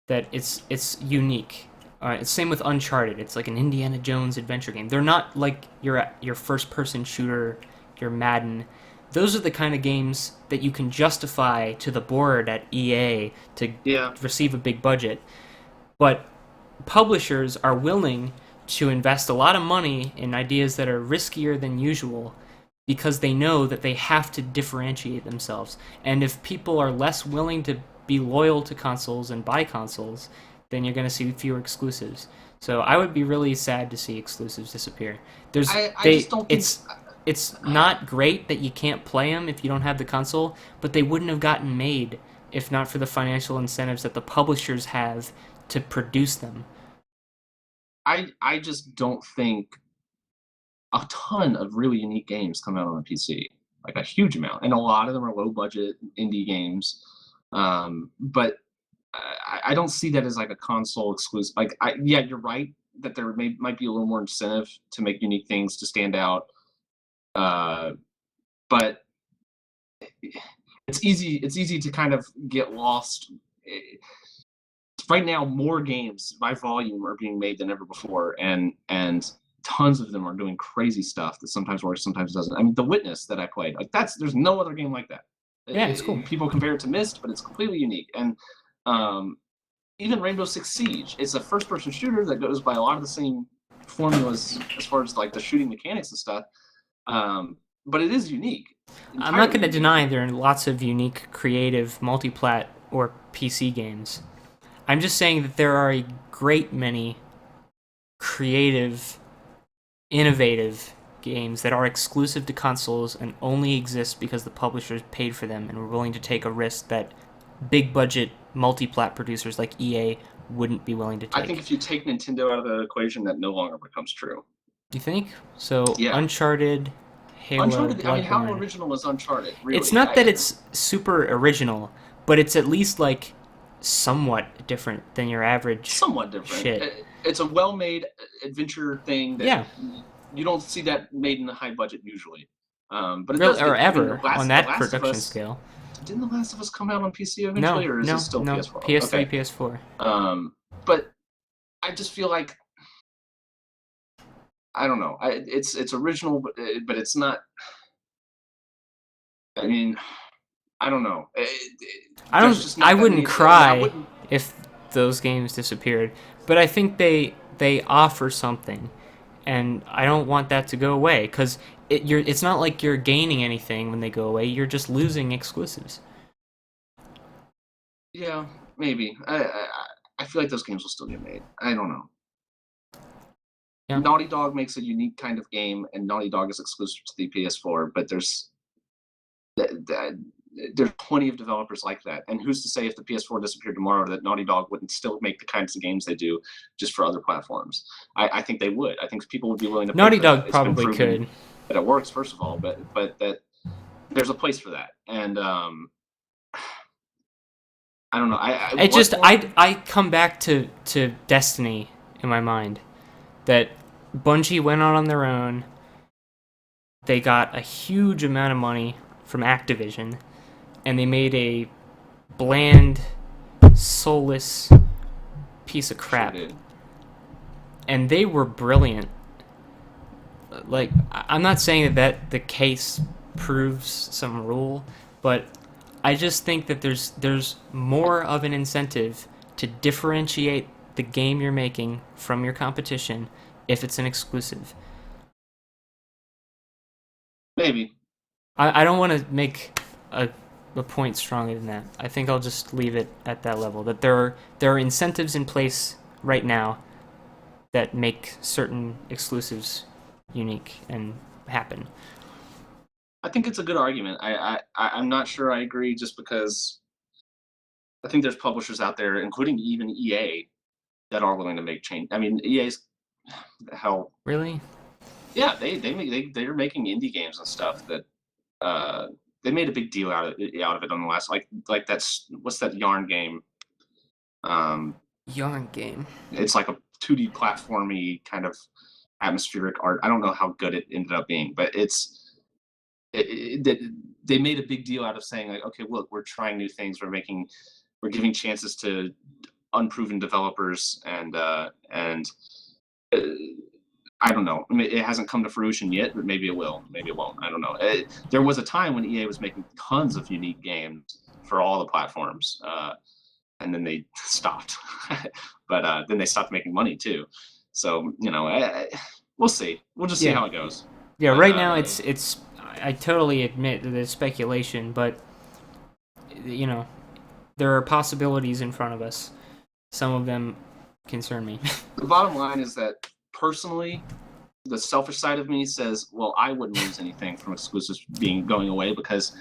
That it's unique. It's same with Uncharted. It's like an Indiana Jones adventure game. They're not like your first-person shooter, your Madden. Those are the kind of games that you can justify to the board at EA to receive a big budget. But publishers are willing to invest a lot of money in ideas that are riskier than usual because they know that they have to differentiate themselves. And if people are less willing to be loyal to consoles and buy consoles, then you're going to see fewer exclusives. So I would be really sad to see exclusives disappear. I just don't think It's not great that you can't play them if you don't have the console, but they wouldn't have gotten made if not for the financial incentives that the publishers have to produce them. I just don't think a ton of really unique games come out on a PC, like a huge amount, and a lot of them are low budget indie games. But I don't see that as like a console exclusive. Like, yeah, you're right that there might be a little more incentive to make unique things to stand out. Uh, but it's easy. It's easy to kind of get lost. Right now, more games by volume are being made than ever before, and tons of them are doing crazy stuff that sometimes works, sometimes doesn't. I mean, The Witness that I played, like there's no other game like that. Yeah, it's cool. People compare it to Myst, but it's completely unique. And um, even Rainbow Six Siege, it's a first-person shooter that goes by a lot of the same formulas as far as like the shooting mechanics and stuff. But it is unique. I'm not going to deny there are lots of unique, creative, multi-plat or PC games. I'm just saying that there are a great many creative, innovative games that are exclusive to consoles and only exist because the publishers paid for them and were willing to take a risk that big budget multi-plat producers like EA wouldn't be willing to take. I think if you take Nintendo out of the equation, that no longer becomes true. You think? So yeah. Uncharted, Halo, Uncharted, Bloodborne. I mean, how original is Uncharted? Really? It's not that it's super original, but it's at least like somewhat different than your average. Somewhat different. Shit. It's a well-made adventure thing that you don't see that made in a high budget usually. But it does. Or ever on that production scale. Didn't The Last of Us come out on PC eventually, or is it still PS4? PS3, okay. PS4. But I just feel like I don't know. It's original, but it's not. I mean, I don't know. I wouldn't cry if those games disappeared, but I think they offer something, and I don't want that to go away because it's not like you're gaining anything when they go away. You're just losing exclusives. Yeah, maybe. I feel like those games will still get made. I don't know. Yeah. Naughty Dog makes a unique kind of game, and Naughty Dog is exclusive to the PS4. But there's plenty of developers like that. And who's to say if the PS4 disappeared tomorrow that Naughty Dog wouldn't still make the kinds of games they do just for other platforms? I think they would. I think people would be willing to. Naughty Dog probably could. That it works, first of all, but that there's a place for that, and I don't know. I come back to Destiny in my mind. That Bungie went out on their own. They got a huge amount of money from Activision, and they made a bland, soulless piece of crap. Sure did. And they were brilliant. Like, I'm not saying that the case proves some rule, but I just think that there's more of an incentive to differentiate the game you're making from your competition if it's an exclusive. Maybe. I don't want to make a point stronger than that. I think I'll just leave it at that level. That there are incentives in place right now that make certain exclusives unique and happen. I think it's a good argument. I'm not sure I agree just because I think there's publishers out there, including even EA, that are willing to make change. I mean, EA's hell. Really? Yeah, they're making indie games and stuff that they made a big deal out of it on the last like that's what's that Yarn game? Yarn game. It's like a 2D platformy kind of atmospheric art. I don't know how good it ended up being, but they made a big deal out of saying like, okay, look, we're trying new things. We're giving chances to unproven developers, and I don't know. I mean, it hasn't come to fruition yet, but maybe it will. Maybe it won't. I don't know. There was a time when EA was making tons of unique games for all the platforms, and then they stopped. But then they stopped making money too. So we'll see. We'll just see how it goes. Yeah, right now it's. I totally admit that it's speculation, but there are possibilities in front of us. Some of them concern me. The bottom line is that personally, the selfish side of me says, well, I wouldn't lose anything from exclusives going away because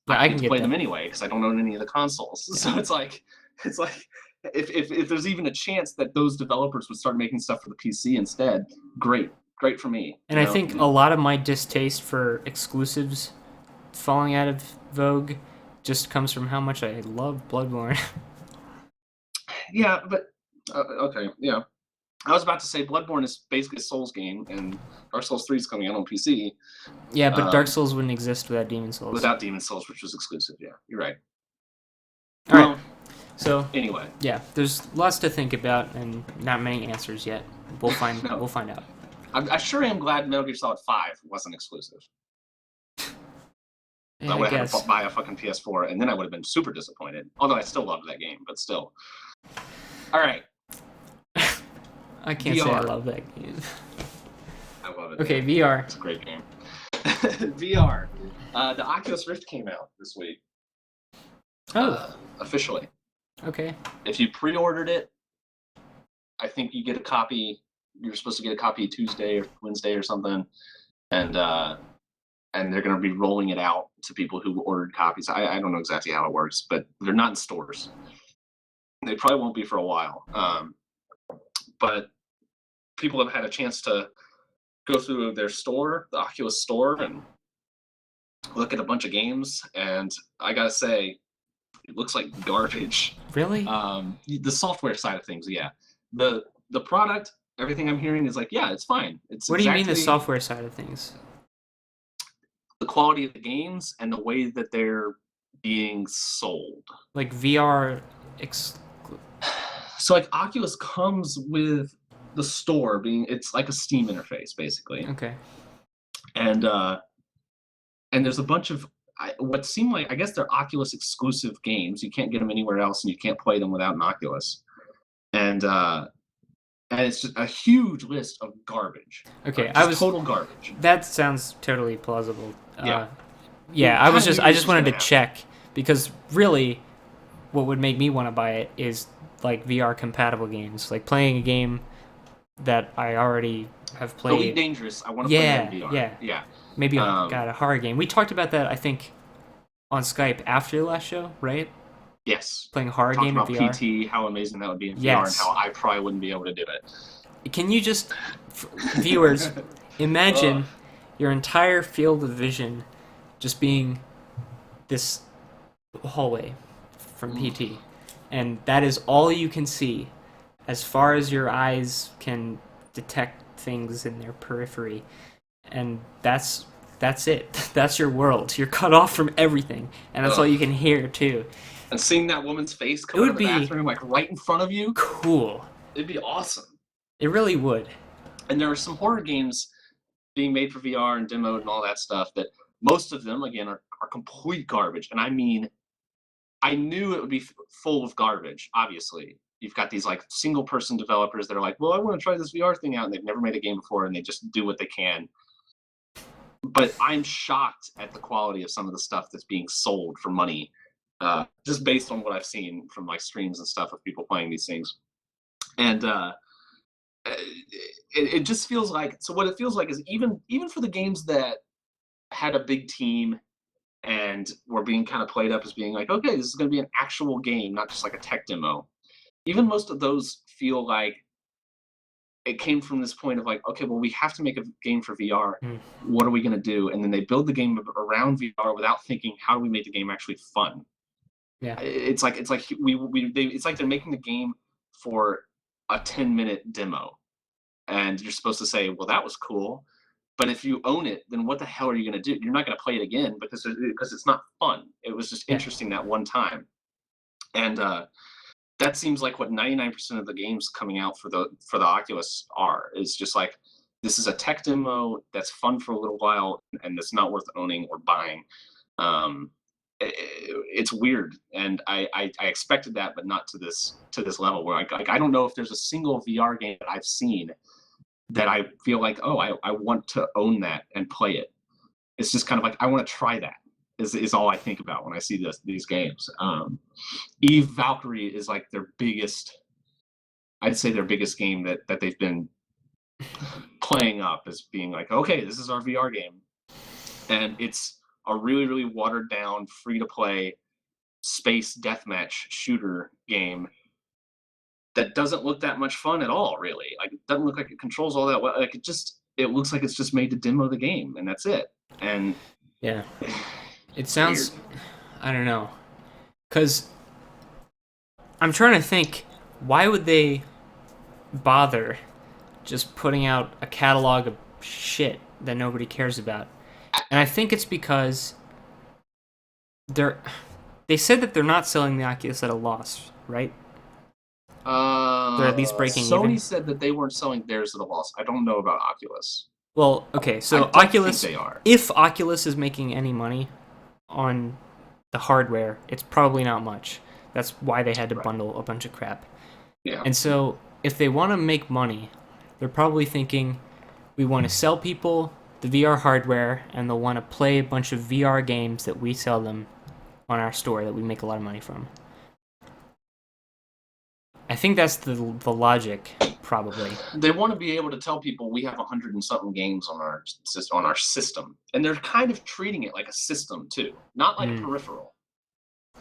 I can play them anyway because I don't own any of the consoles. Yeah. So it's like if there's even a chance that those developers would start making stuff for the PC instead, great for me. And I think a lot of my distaste for exclusives falling out of vogue just comes from how much I love Bloodborne. Yeah, but okay, yeah. I was about to say Bloodborne is basically a Souls game, and Dark Souls 3 is coming out on PC. Yeah, but Dark Souls wouldn't exist without Demon Souls. Without Demon Souls, which was exclusive. Yeah, you're right. All right. So anyway, yeah, there's lots to think about and not many answers yet. We'll find we'll find out. I sure am glad Metal Gear Solid 5 wasn't exclusive. I would have had to buy a fucking PS4, and then I would have been super disappointed. Although I still loved that game, but still. All right. I can't say I love that game. I love it. Okay, man. VR. It's a great game. VR. The Oculus Rift came out this week. Oh. Officially. Okay. If you pre-ordered it, I think you get a copy. You're supposed to get a copy Tuesday or Wednesday or something, and they're going to be rolling it out to people who ordered copies. I don't know exactly how it works, but they're not in stores. They probably won't be for a while. But people have had a chance to go through their store, the Oculus store, and look at a bunch of games. And I gotta say, it looks like garbage. Really? The software side of things, yeah. The product, everything I'm hearing is like, yeah, it's fine. It's what do you mean the software side of things? The quality of the games and the way that they're being sold. Like VR. So like Oculus comes with the store it's like a Steam interface basically. Okay. And there's a bunch of what seem like, I guess they're Oculus exclusive games. You can't get them anywhere else, and you can't play them without an Oculus. And it's just a huge list of garbage. Okay, total garbage. That sounds totally plausible. Yeah. Yeah, I just wanted to check, because really, what would make me want to buy it is like VR compatible games, like playing a game that I already have played. Elite Dangerous. I want to play that in VR. Yeah. Maybe a horror game. We talked about that, I think, on Skype after the last show, right? Yes. Playing a horror game in VR. PT, how amazing that would be in VR, and how I probably wouldn't be able to do it. Can you just, viewers, imagine your entire field of vision just being this hallway from PT, and that is all you can see as far as your eyes can detect things in their periphery, and that's it. That's your world. You're cut off from everything, and that's all you can hear too. And seeing that woman's face come out of the bathroom, like right in front of you, cool. It'd be awesome. It really would. And there are some horror games being made for VR and demoed and all that stuff that most of them, again, are complete garbage. And I mean, I knew it would be full of garbage, obviously. You've got these like single person developers that are like, well, I want to try this VR thing out, and they've never made a game before, and they just do what they can. But I'm shocked at the quality of some of the stuff that's being sold for money, just based on what I've seen from like streams and stuff of people playing these things. And it just feels like, so what it feels like is even for the games that had a big team and were being kind of played up as being like, okay, this is going to be an actual game, not just like a tech demo. Even most of those feel like it came from this point of like, okay, well, we have to make a game for VR. What are we going to do? And then they build the game around VR without thinking, how do we make the game actually fun? Yeah, it's like it's like they're making the game for a 10-minute demo, and you're supposed to say, well, that was cool. But if you own it, then what the hell are you going to do? You're not going to play it again because it's not fun. It was just interesting that one time. And that seems like what 99% of the games coming out for the Oculus are. Is just like, this is a tech demo that's fun for a little while and that's not worth owning or buying. It's weird, and I expected that, but not to this level. Where I don't know if there's a single VR game that I've seen that I feel like, oh, I want to own that and play it. It's just kind of like, I want to try that. Is all I think about when I see these games. Eve Valkyrie is like their biggest, I'd say their biggest game that they've been playing up as being like, okay, this is our VR game, and it's a really, really watered down, free to play space deathmatch shooter game that doesn't look that much fun at all, really. Like, it doesn't look like it controls all that well. Like, it looks like it's just made to demo the game, and that's it. And Yeah. It it's weird. sounds, I don't know. Because I'm trying to think, why would they bother just putting out a catalog of shit that nobody cares about? And I think it's because they're they said that they're not selling the Oculus at a loss, right? They're at least breaking Sony even. said that they weren't selling theirs at a loss. I don't know about Oculus. Well, okay, I so don't think Oculus, they are. if Oculus is making any money on the hardware, it's probably not much. That's why they had to Right. bundle a bunch of crap. Yeah. And so, if they want to make money, they're probably thinking we want to sell people the VR hardware and they'll want to play a bunch of VR games that we sell them on our store that we make a lot of money from. I think that's the logic, probably. They want to be able to tell people we have 100 and something games on our system, and they're kind of treating it like a system too, not like a peripheral.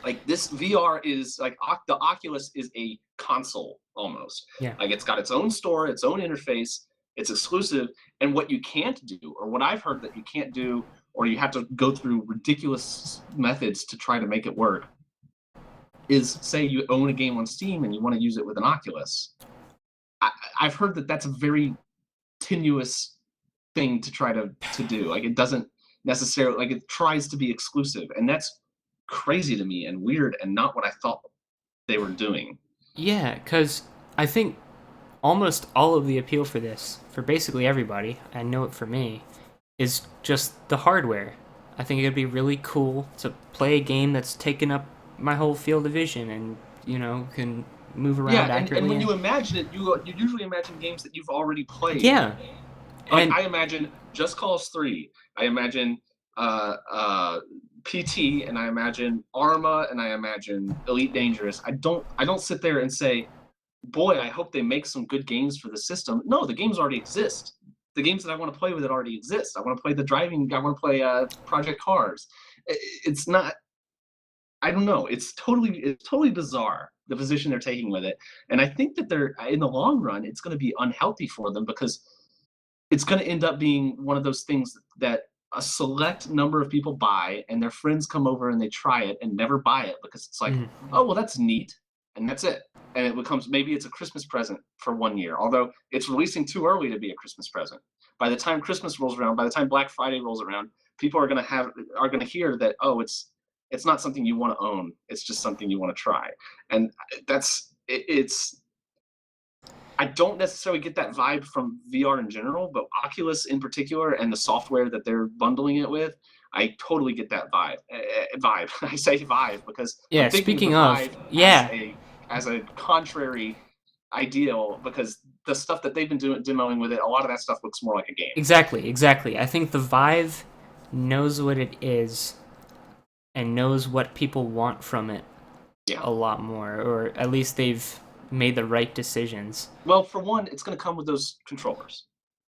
Like, this VR is like the Oculus is a console almost. Yeah. Like, it's got its own store, its own interface, it's exclusive, and what you can't do, or what I've heard that you can't do, or you have to go through ridiculous methods to try to make it work, is say you own a game on Steam and you want to use it with an Oculus. I've heard that that's a very tenuous thing to try to do. Like, it doesn't necessarily, like, it tries to be exclusive, and that's crazy to me and weird and not what I thought they were doing. Yeah, because I think almost all of the appeal for this, for basically everybody, I know it for me, is just the hardware. I think it'd be really cool to play a game that's taken up my whole field of vision and, can move around accurately. And when you imagine it, you usually imagine games that you've already played. Yeah. Like, I imagine Just Cause 3. I imagine PT, and I imagine Arma, and I imagine Elite Dangerous. I don't sit there and say, boy, I hope they make some good games for the system. No, the games already exist. The games that I want to play with it already exist. I want to play I want to play Project Cars. It's not, I don't know. It's totally bizarre, the position they're taking with it. And I think that in the long run, it's going to be unhealthy for them, because it's going to end up being one of those things that a select number of people buy, and their friends come over and they try it and never buy it, because it's like, oh, well, that's neat. And that's it. And it becomes, maybe it's a Christmas present for 1 year, although it's releasing too early to be a Christmas present. By the time Christmas rolls around, by the time Black Friday rolls around, people are going to hear that, oh, it's not something you want to own. It's just something you want to try. And it's I don't necessarily get that vibe from VR in general, but Oculus in particular, and the software that they're bundling it with, I totally get that vibe. I say vibe because yeah, I'm thinking speaking of of, the vibe yeah, as a contrary ideal, because the stuff that they've been demoing with it, a lot of that stuff looks more like a game. exactly. I think the Vive knows what it is and knows what people want from it a lot more, or at least they've made the right decisions. Well, for one, it's going to come with those controllers.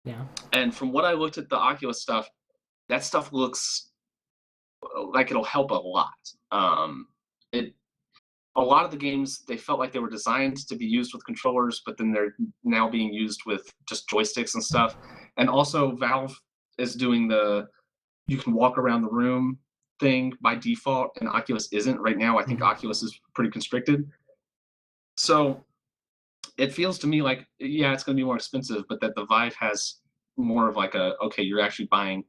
Yeah. And from what I looked at the Oculus stuff, that stuff looks like it'll help a lot. A lot of the games, they felt like they were designed to be used with controllers, but then they're now being used with just joysticks and stuff. And also, Valve is doing you can walk around the room thing by default, and Oculus isn't right now. I think Oculus is pretty constricted. So it feels to me like, yeah, it's going to be more expensive, but that the Vive has more of like okay, you're actually buying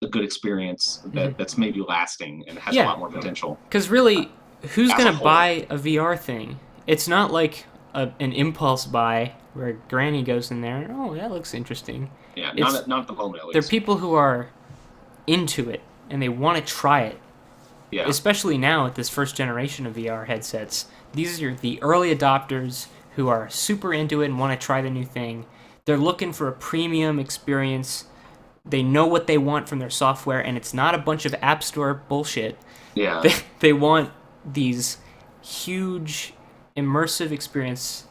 a good experience that's maybe lasting and has a lot more potential. Because really, who's going to buy a VR thing? It's not like an impulse buy where Granny goes in there and, oh, that looks interesting. Yeah, not at the moment, at least. They're people who are into it and they want to try it. Yeah. Especially now with this first generation of VR headsets. These are the early adopters who are super into it and want to try the new thing. They're looking for a premium experience. They know what they want from their software, and it's not a bunch of App Store bullshit. Yeah. They want these huge immersive experience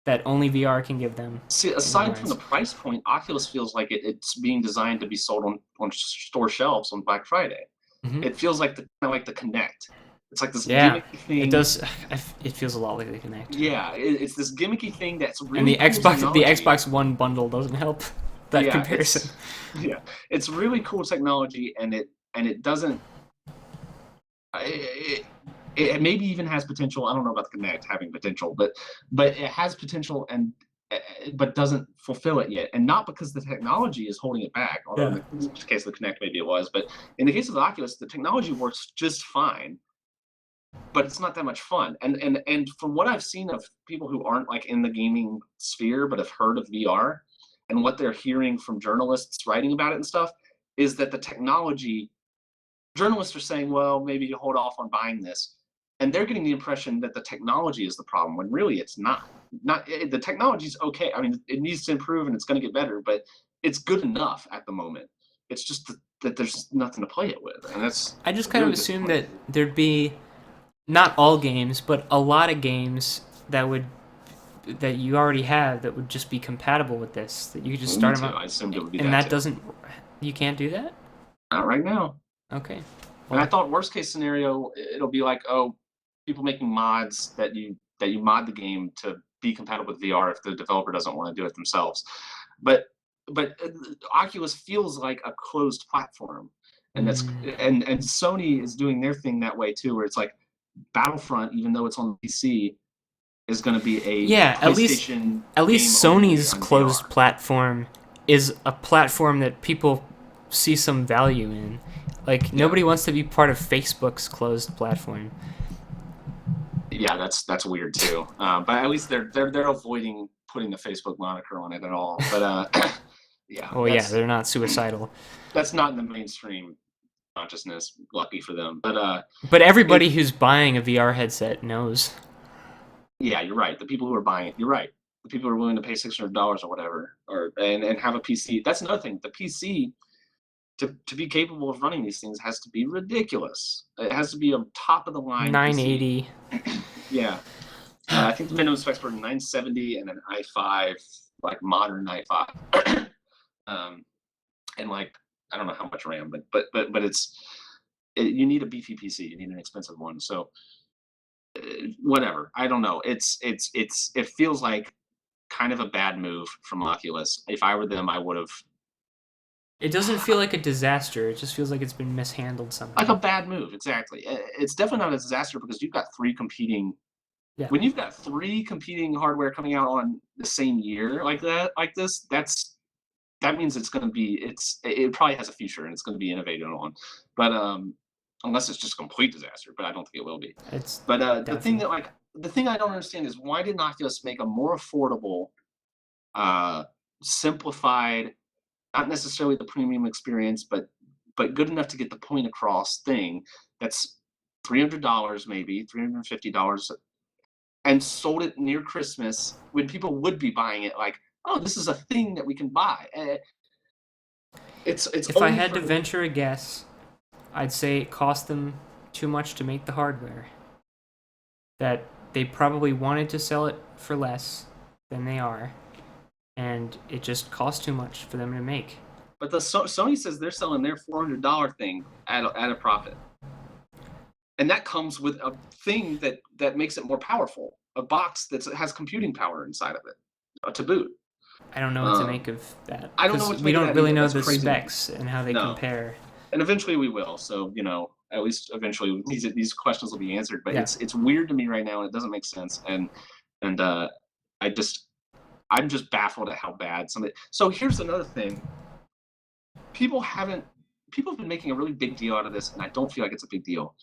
that only VR can give them. See, aside from the price point, Oculus feels like it's being designed to be sold on store shelves on Black Friday. It feels like the Kinect. It's like this Yeah, gimmicky it thing. does. It feels a lot like the Kinect. Yeah, it's this gimmicky thing that's And really cool The technology. Xbox One bundle doesn't help that Yeah, comparison. yeah, it's really cool technology, and it doesn't. It, it maybe even has potential. I don't know about the Kinect having potential, but it has potential and but doesn't fulfill it yet. And not because the technology is holding it back. Although in Yeah. the case of the Kinect, maybe it was, but in the case of the Oculus, the technology works just fine. But it's not that much fun. And from what I've seen of people who aren't like in the gaming sphere but have heard of VR, and what they're hearing from journalists writing about it and stuff, is that the technology journalists are saying, well, maybe you hold off on buying this. And they're getting the impression that the technology is the problem when really it's not. The technology's okay. I mean, it needs to improve and it's going to get better, but it's good enough at the moment. It's just that there's nothing to play it with, and that's I just kind of really assumed disappointing. that there'd be not all games, but a lot of games that you already have that would just be compatible with this. That you could just Well, me start them too. up, I assumed it would be and that that too. doesn't. You can't do that. Not right now. Okay. And I Well, thought worst case scenario, it'll be like, oh, people making mods that you mod the game to be compatible with VR if the developer doesn't want to do it themselves. But but Oculus feels like a closed platform, and mm, and Sony is doing their thing that way too, where it's like Battlefront, even though it's on PC, is going to be a yeah. PlayStation At game least only Sony's on VR. closed platform is a platform that people see some value in. Like Yeah, nobody wants to be part of Facebook's closed platform. yeah, that's weird too. But at least they're avoiding putting the Facebook moniker on it at all. But yeah, Oh yeah, they're not suicidal. that's not in the mainstream consciousness. Lucky for them. But But it everybody who's buying a VR headset knows. yeah, you're right. The people who are buying it, you're right. The people who are willing to pay $600 or whatever, or and have a PC. That's another thing. The PC to be capable of running these things has to be ridiculous. It has to be a top of the line PC. 980. Yeah, I think the minimum specs were 970 and an i5, like modern i5, and like I don't know how much RAM, but you need a beefy PC. You need an expensive one. So whatever. I don't know. It feels like kind of a bad move from Oculus. If I were them, I would have It doesn't feel like a disaster. It just feels like it's been mishandled like a somehow. bad move. Exactly. It's definitely not a disaster because you've got three competing Yeah. when you've got three competing hardware coming out on the same year like that, like this, that means it's going to be it probably has a future and it's going to be innovated on, but unless it's just a complete disaster, but I don't think it will be. It's But doubtful. the thing I don't understand is why did Oculus make a more affordable, uh, simplified, not necessarily the premium experience, but good enough to get the point across thing that's $300 maybe $350 and sold it near Christmas when people would be buying it like, oh, this is a thing that we can buy. It's If I only had to for venture a guess, I'd say it cost them too much to make the hardware. That they probably wanted to sell it for less than they are, and it just cost too much for them to make. but Sony says they're selling their $400 thing at a profit, and that comes with a thing that makes it more powerful, a box that has computing power inside of it to boot. I don't know what to Um, make of that I don't know because what to we make of don't that really either. know That's the crazy to me. specs and how they No, compare. and eventually we will. So at least eventually these questions will be answered. But Yeah. it's weird to me right now, and it doesn't make sense. And I just I'm just baffled at how bad some of it. So here's another thing: people haven't people have been making a really big deal out of this, and I don't feel like it's a big deal.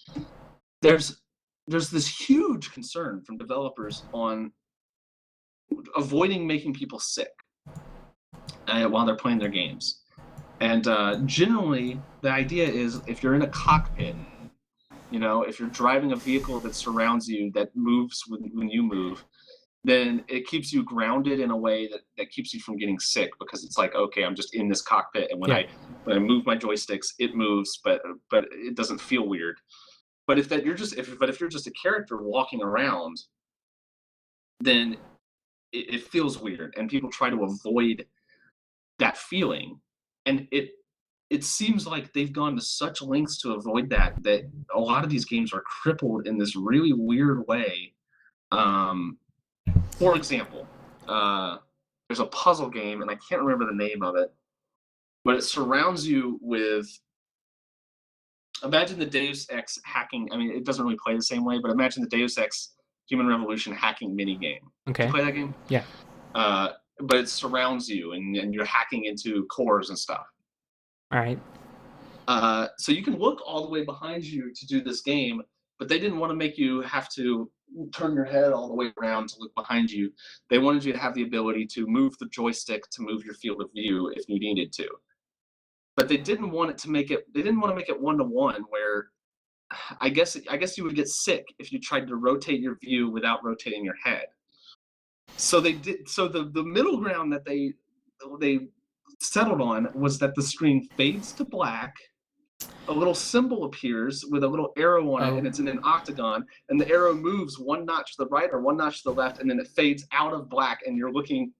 There's there's this huge concern from developers on avoiding making people sick while they're playing their games. And generally, the idea is if you're in a cockpit, if you're driving a vehicle that surrounds you that moves when you move, then it keeps you grounded in a way that keeps you from getting sick because it's like, okay, I'm just in this cockpit, and Yeah. when I move my joysticks, it moves, but it doesn't feel weird. But if you're just a character walking around, then it feels weird, and people try to avoid that feeling, and it seems like they've gone to such lengths to avoid that a lot of these games are crippled in this really weird way. Um, for example, there's a puzzle game, and I can't remember the name of it, but it surrounds you with. Imagine the Deus Ex hacking. I mean, it doesn't really play the same way, but imagine the Deus Ex Human Revolution hacking mini game. Did you Okay. play that game? Yeah. But it surrounds you, and you're hacking into cores and stuff. All right. So you can look all the way behind you to do this game, but they didn't want to make you have to turn your head all the way around to look behind you. They wanted you to have the ability to move the joystick to move your field of view if you needed to. But they didn't want it to make it. They didn't want to make it 1-to-1, where I guess you would get sick if you tried to rotate your view without rotating your head. So they did. So the middle ground that they settled on was that the screen fades to black, a little symbol appears with a little arrow on it, Oh. and it's in an octagon, and the arrow moves one notch to the right or one notch to the left, and then it fades out of black, and you're looking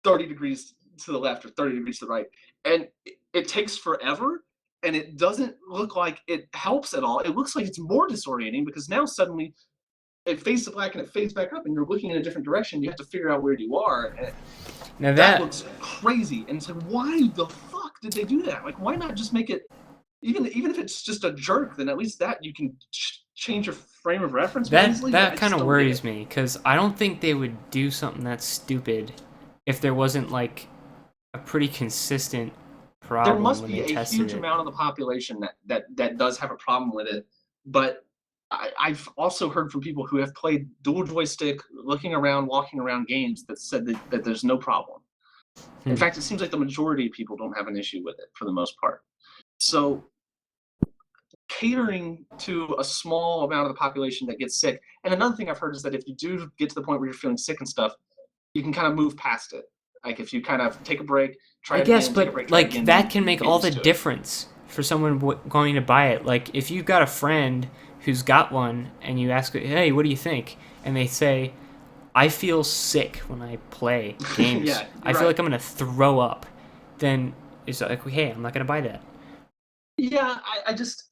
30 degrees to the left or 30 degrees to the right. And it takes forever, and it doesn't look like it helps at all. It looks like it's more disorienting because now suddenly it fades to black and it fades back up, and you're looking in a different direction. You have to figure out where you are. And Now that that looks crazy. And so why the fuck did they do that? Like, why not just make it even if it's just a jerk? Then at least that you can change your frame of reference more easily. that kind of worries me because I don't think they would do something that stupid if there wasn't like a pretty consistent There problem must when be they a tested huge it. amount of the population that does have a problem with it, but I've also heard from people who have played dual joystick, looking around, walking around games that said that there's no problem. In Hmm. fact, it seems like the majority of people don't have an issue with it for the most part. So catering to a small amount of the population that gets sick. And another thing I've heard is that if you do get to the point where you're feeling sick and stuff, you can kind of move past it. Like if you kind of take a break, try I it guess, again, take a but break, try it like again, that then can you make get all the used to it. difference for someone going to buy it. Like if you've got a friend who's got one and you ask, "Hey, what do you think?" and they say, "I feel sick when I play games. Yeah, I you're feel right. like I'm gonna throw up," then it's like, "Hey, I'm not gonna buy that." Yeah, I just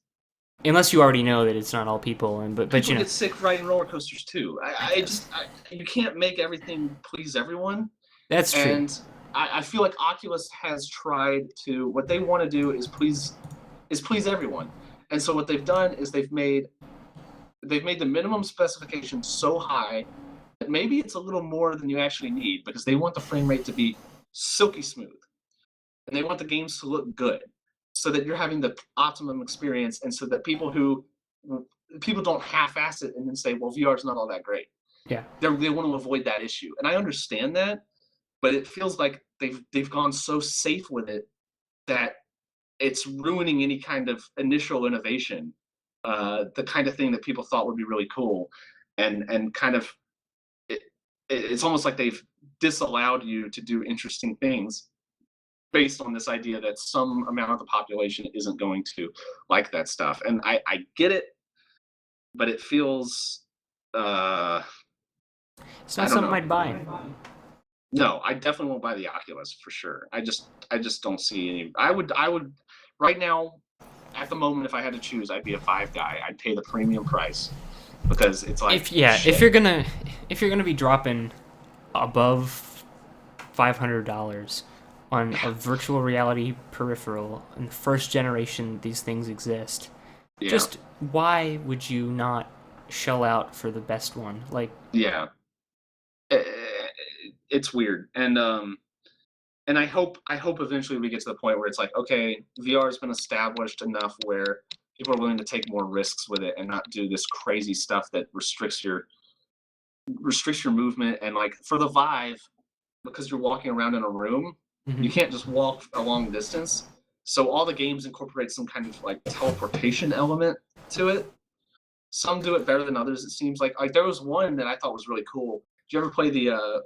Unless you already know that it's not all people, and but people you know, get sick riding roller coasters too. I I guess just you can't make everything please everyone. that's true. And I feel like Oculus has tried to what they want to do is please everyone. And so what they've done is they've made the minimum specification so high that maybe it's a little more than you actually need because they want the frame rate to be silky smooth and they want the games to look good so that you're having the optimum experience and so that people don't half-ass it and then say, well, VR is not all that great. Yeah. They want to avoid that issue, and I understand that, but it feels like they've gone so safe with it that it's ruining any kind of initial innovation, the kind of thing that people thought would be really cool, and kind of it, it's almost like they've disallowed you to do interesting things based on this idea that some amount of the population isn't going to like that stuff. And I get it, but it feels It's I not don't something know. I'd buy. No, I definitely won't buy the Oculus for sure. I just don't see any. I would right now at the moment if I had to choose, I'd be a five guy. I'd pay the premium price because it's like If shit. you're gonna be dropping above $500 on a virtual reality peripheral in the first generation these things exist, Yeah, just why would you not shell out for the best one? Like, yeah. Eh, it's weird, and I hope eventually we get to the point where it's like, okay, VR has been established enough where people are willing to take more risks with it and not do this crazy stuff that restricts your movement. And like for the Vive, because you're walking around in a room, you mhm. can't just walk a long distance. So all the games incorporate some kind of like teleportation element to it. Some do it better than others. It seems like there was one that I thought was really cool. Did you ever play the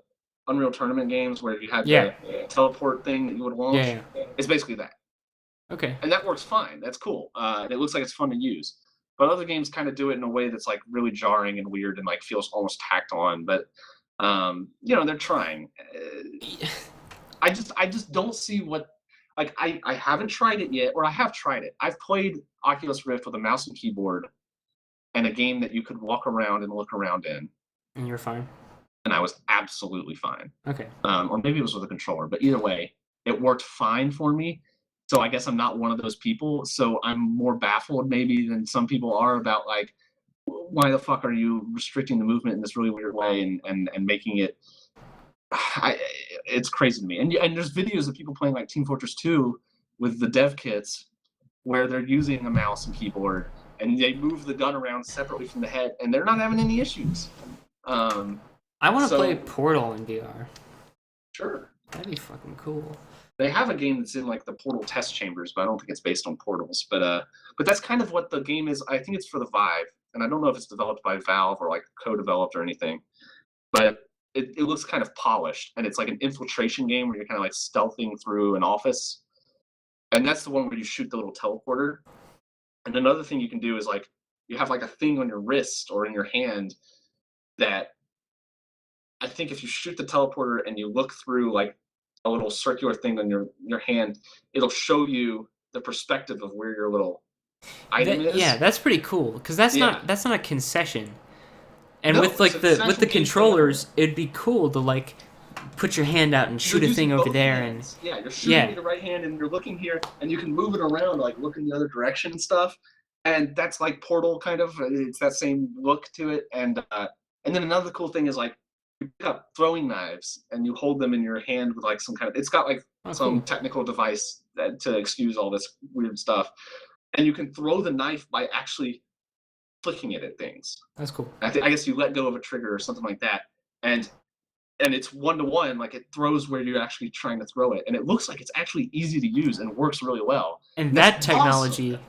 Unreal Tournament games where you had Yeah, the teleport thing that you would yeah, launch? yeah. It's basically that, Okay. and that works fine. That's cool. And it looks like it's fun to use. But other games kind of do it in a way that's like really jarring and weird and like feels almost tacked on. But they're trying. I just don't see what. like I haven't tried it yet, or I have tried it. I've played Oculus Rift with a mouse and keyboard and a game that you could walk around and look around in, And you're fine. and I was absolutely fine. Okay. Or maybe it was with a controller, but either way, it worked fine for me. So I guess I'm not one of those people. So I'm more baffled maybe than some people are about like, why the fuck are you restricting the movement in this really weird way and making it? It's crazy to me. And there's videos of people playing like Team Fortress 2 with the dev kits where they're using a mouse and keyboard and they move the gun around separately from the head and they're not having any issues. I want to play Portal in VR. Sure. That'd be fucking cool. They have a game that's in like the Portal test chambers, but I don't think it's based on portals. But that's kind of what the game is. I think it's for the Vive, and I don't know if it's developed by Valve or like co-developed or anything. But it looks kind of polished, and it's like an infiltration game where you're kind of like stealthing through an office. And that's the one where you shoot the little teleporter. And another thing you can do is like you have like a thing on your wrist or in your hand that I think if you shoot the teleporter and you look through like a little circular thing on your hand, it'll show you the perspective of where your little item is. Yeah, that's pretty cool because that's not a concession. And No, with like the controllers, gameplay. it'd be cool to like put your hand out and shoot a thing over there hands. And you're shooting with your right hand and you're looking here and you can move it around like look in the other direction and stuff. And that's like Portal kind of. It's that same look to it. And then another cool thing is like you pick up throwing knives and you hold them in your hand with like some kind of. It's got like some technical device to excuse all this weird stuff, and you can throw the knife by actually flicking it at things. That's cool. I guess you let go of a trigger or something like that, and it's 1-to-1. Like it throws where you're actually trying to throw it, and it looks like it's actually easy to use and works really well. And that technology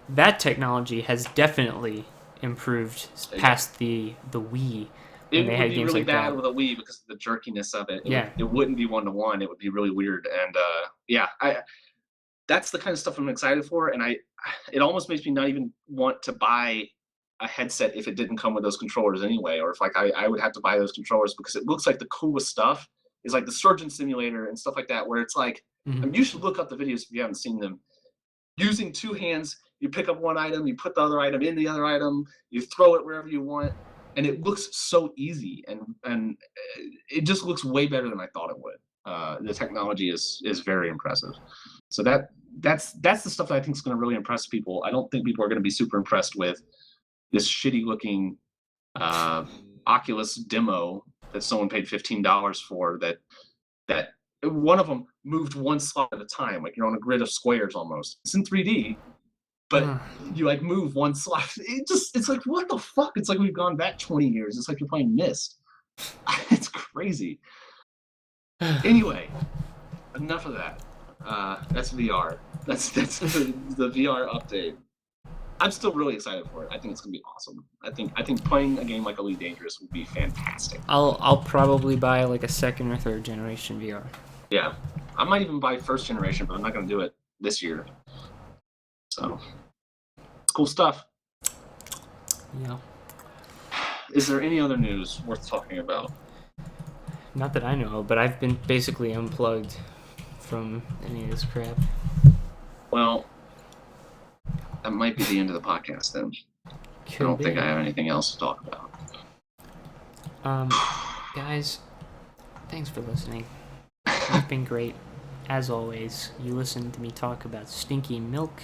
has definitely improved past the Wii. It would be really bad with a Wii because of the jerkiness of it. It wouldn't be 1-to-1. It would be really weird. And that's the kind of stuff I'm excited for. And it almost makes me not even want to buy a headset if it didn't come with those controllers anyway, or if like I would have to buy those controllers because it looks like the coolest stuff is like the surgeon simulator and stuff like that, where it's like, you should look up the videos if you haven't seen them. Using two hands, you pick up one item, you put the other item in the other item, you throw it wherever you want. And it looks so easy, and it just looks way better than I thought it would. The technology is very impressive. So that's the stuff that I think is going to really impress people. I don't think people are going to be super impressed with this shitty looking Oculus demo that someone paid $15 for. That one of them moved one slot at a time, like you're on a grid of squares almost. It's in 3D. But you like move one slot. It's like, what the fuck? It's like we've gone back 20 years. It's like you're playing Myst. It's crazy. Anyway, enough of that. That's VR. That's the VR update. I'm still really excited for it. I think it's gonna be awesome. I think playing a game like Elite Dangerous would be fantastic. I'll probably buy like a second or third generation VR. Yeah, I might even buy first generation, but I'm not gonna do it this year. So, it's cool stuff. Yeah. Is there any other news worth talking about? Not that I know of, but I've been basically unplugged from any of this crap. Well, that might be the end of the podcast then. I don't think I have anything else to talk about. Guys, thanks for listening. You've been great. As always, you listened to me talk about stinky milk.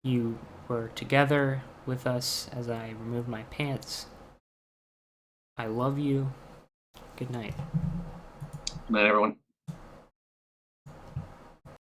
You were together with us as I removed my pants. I love you. Good night. Good night, everyone.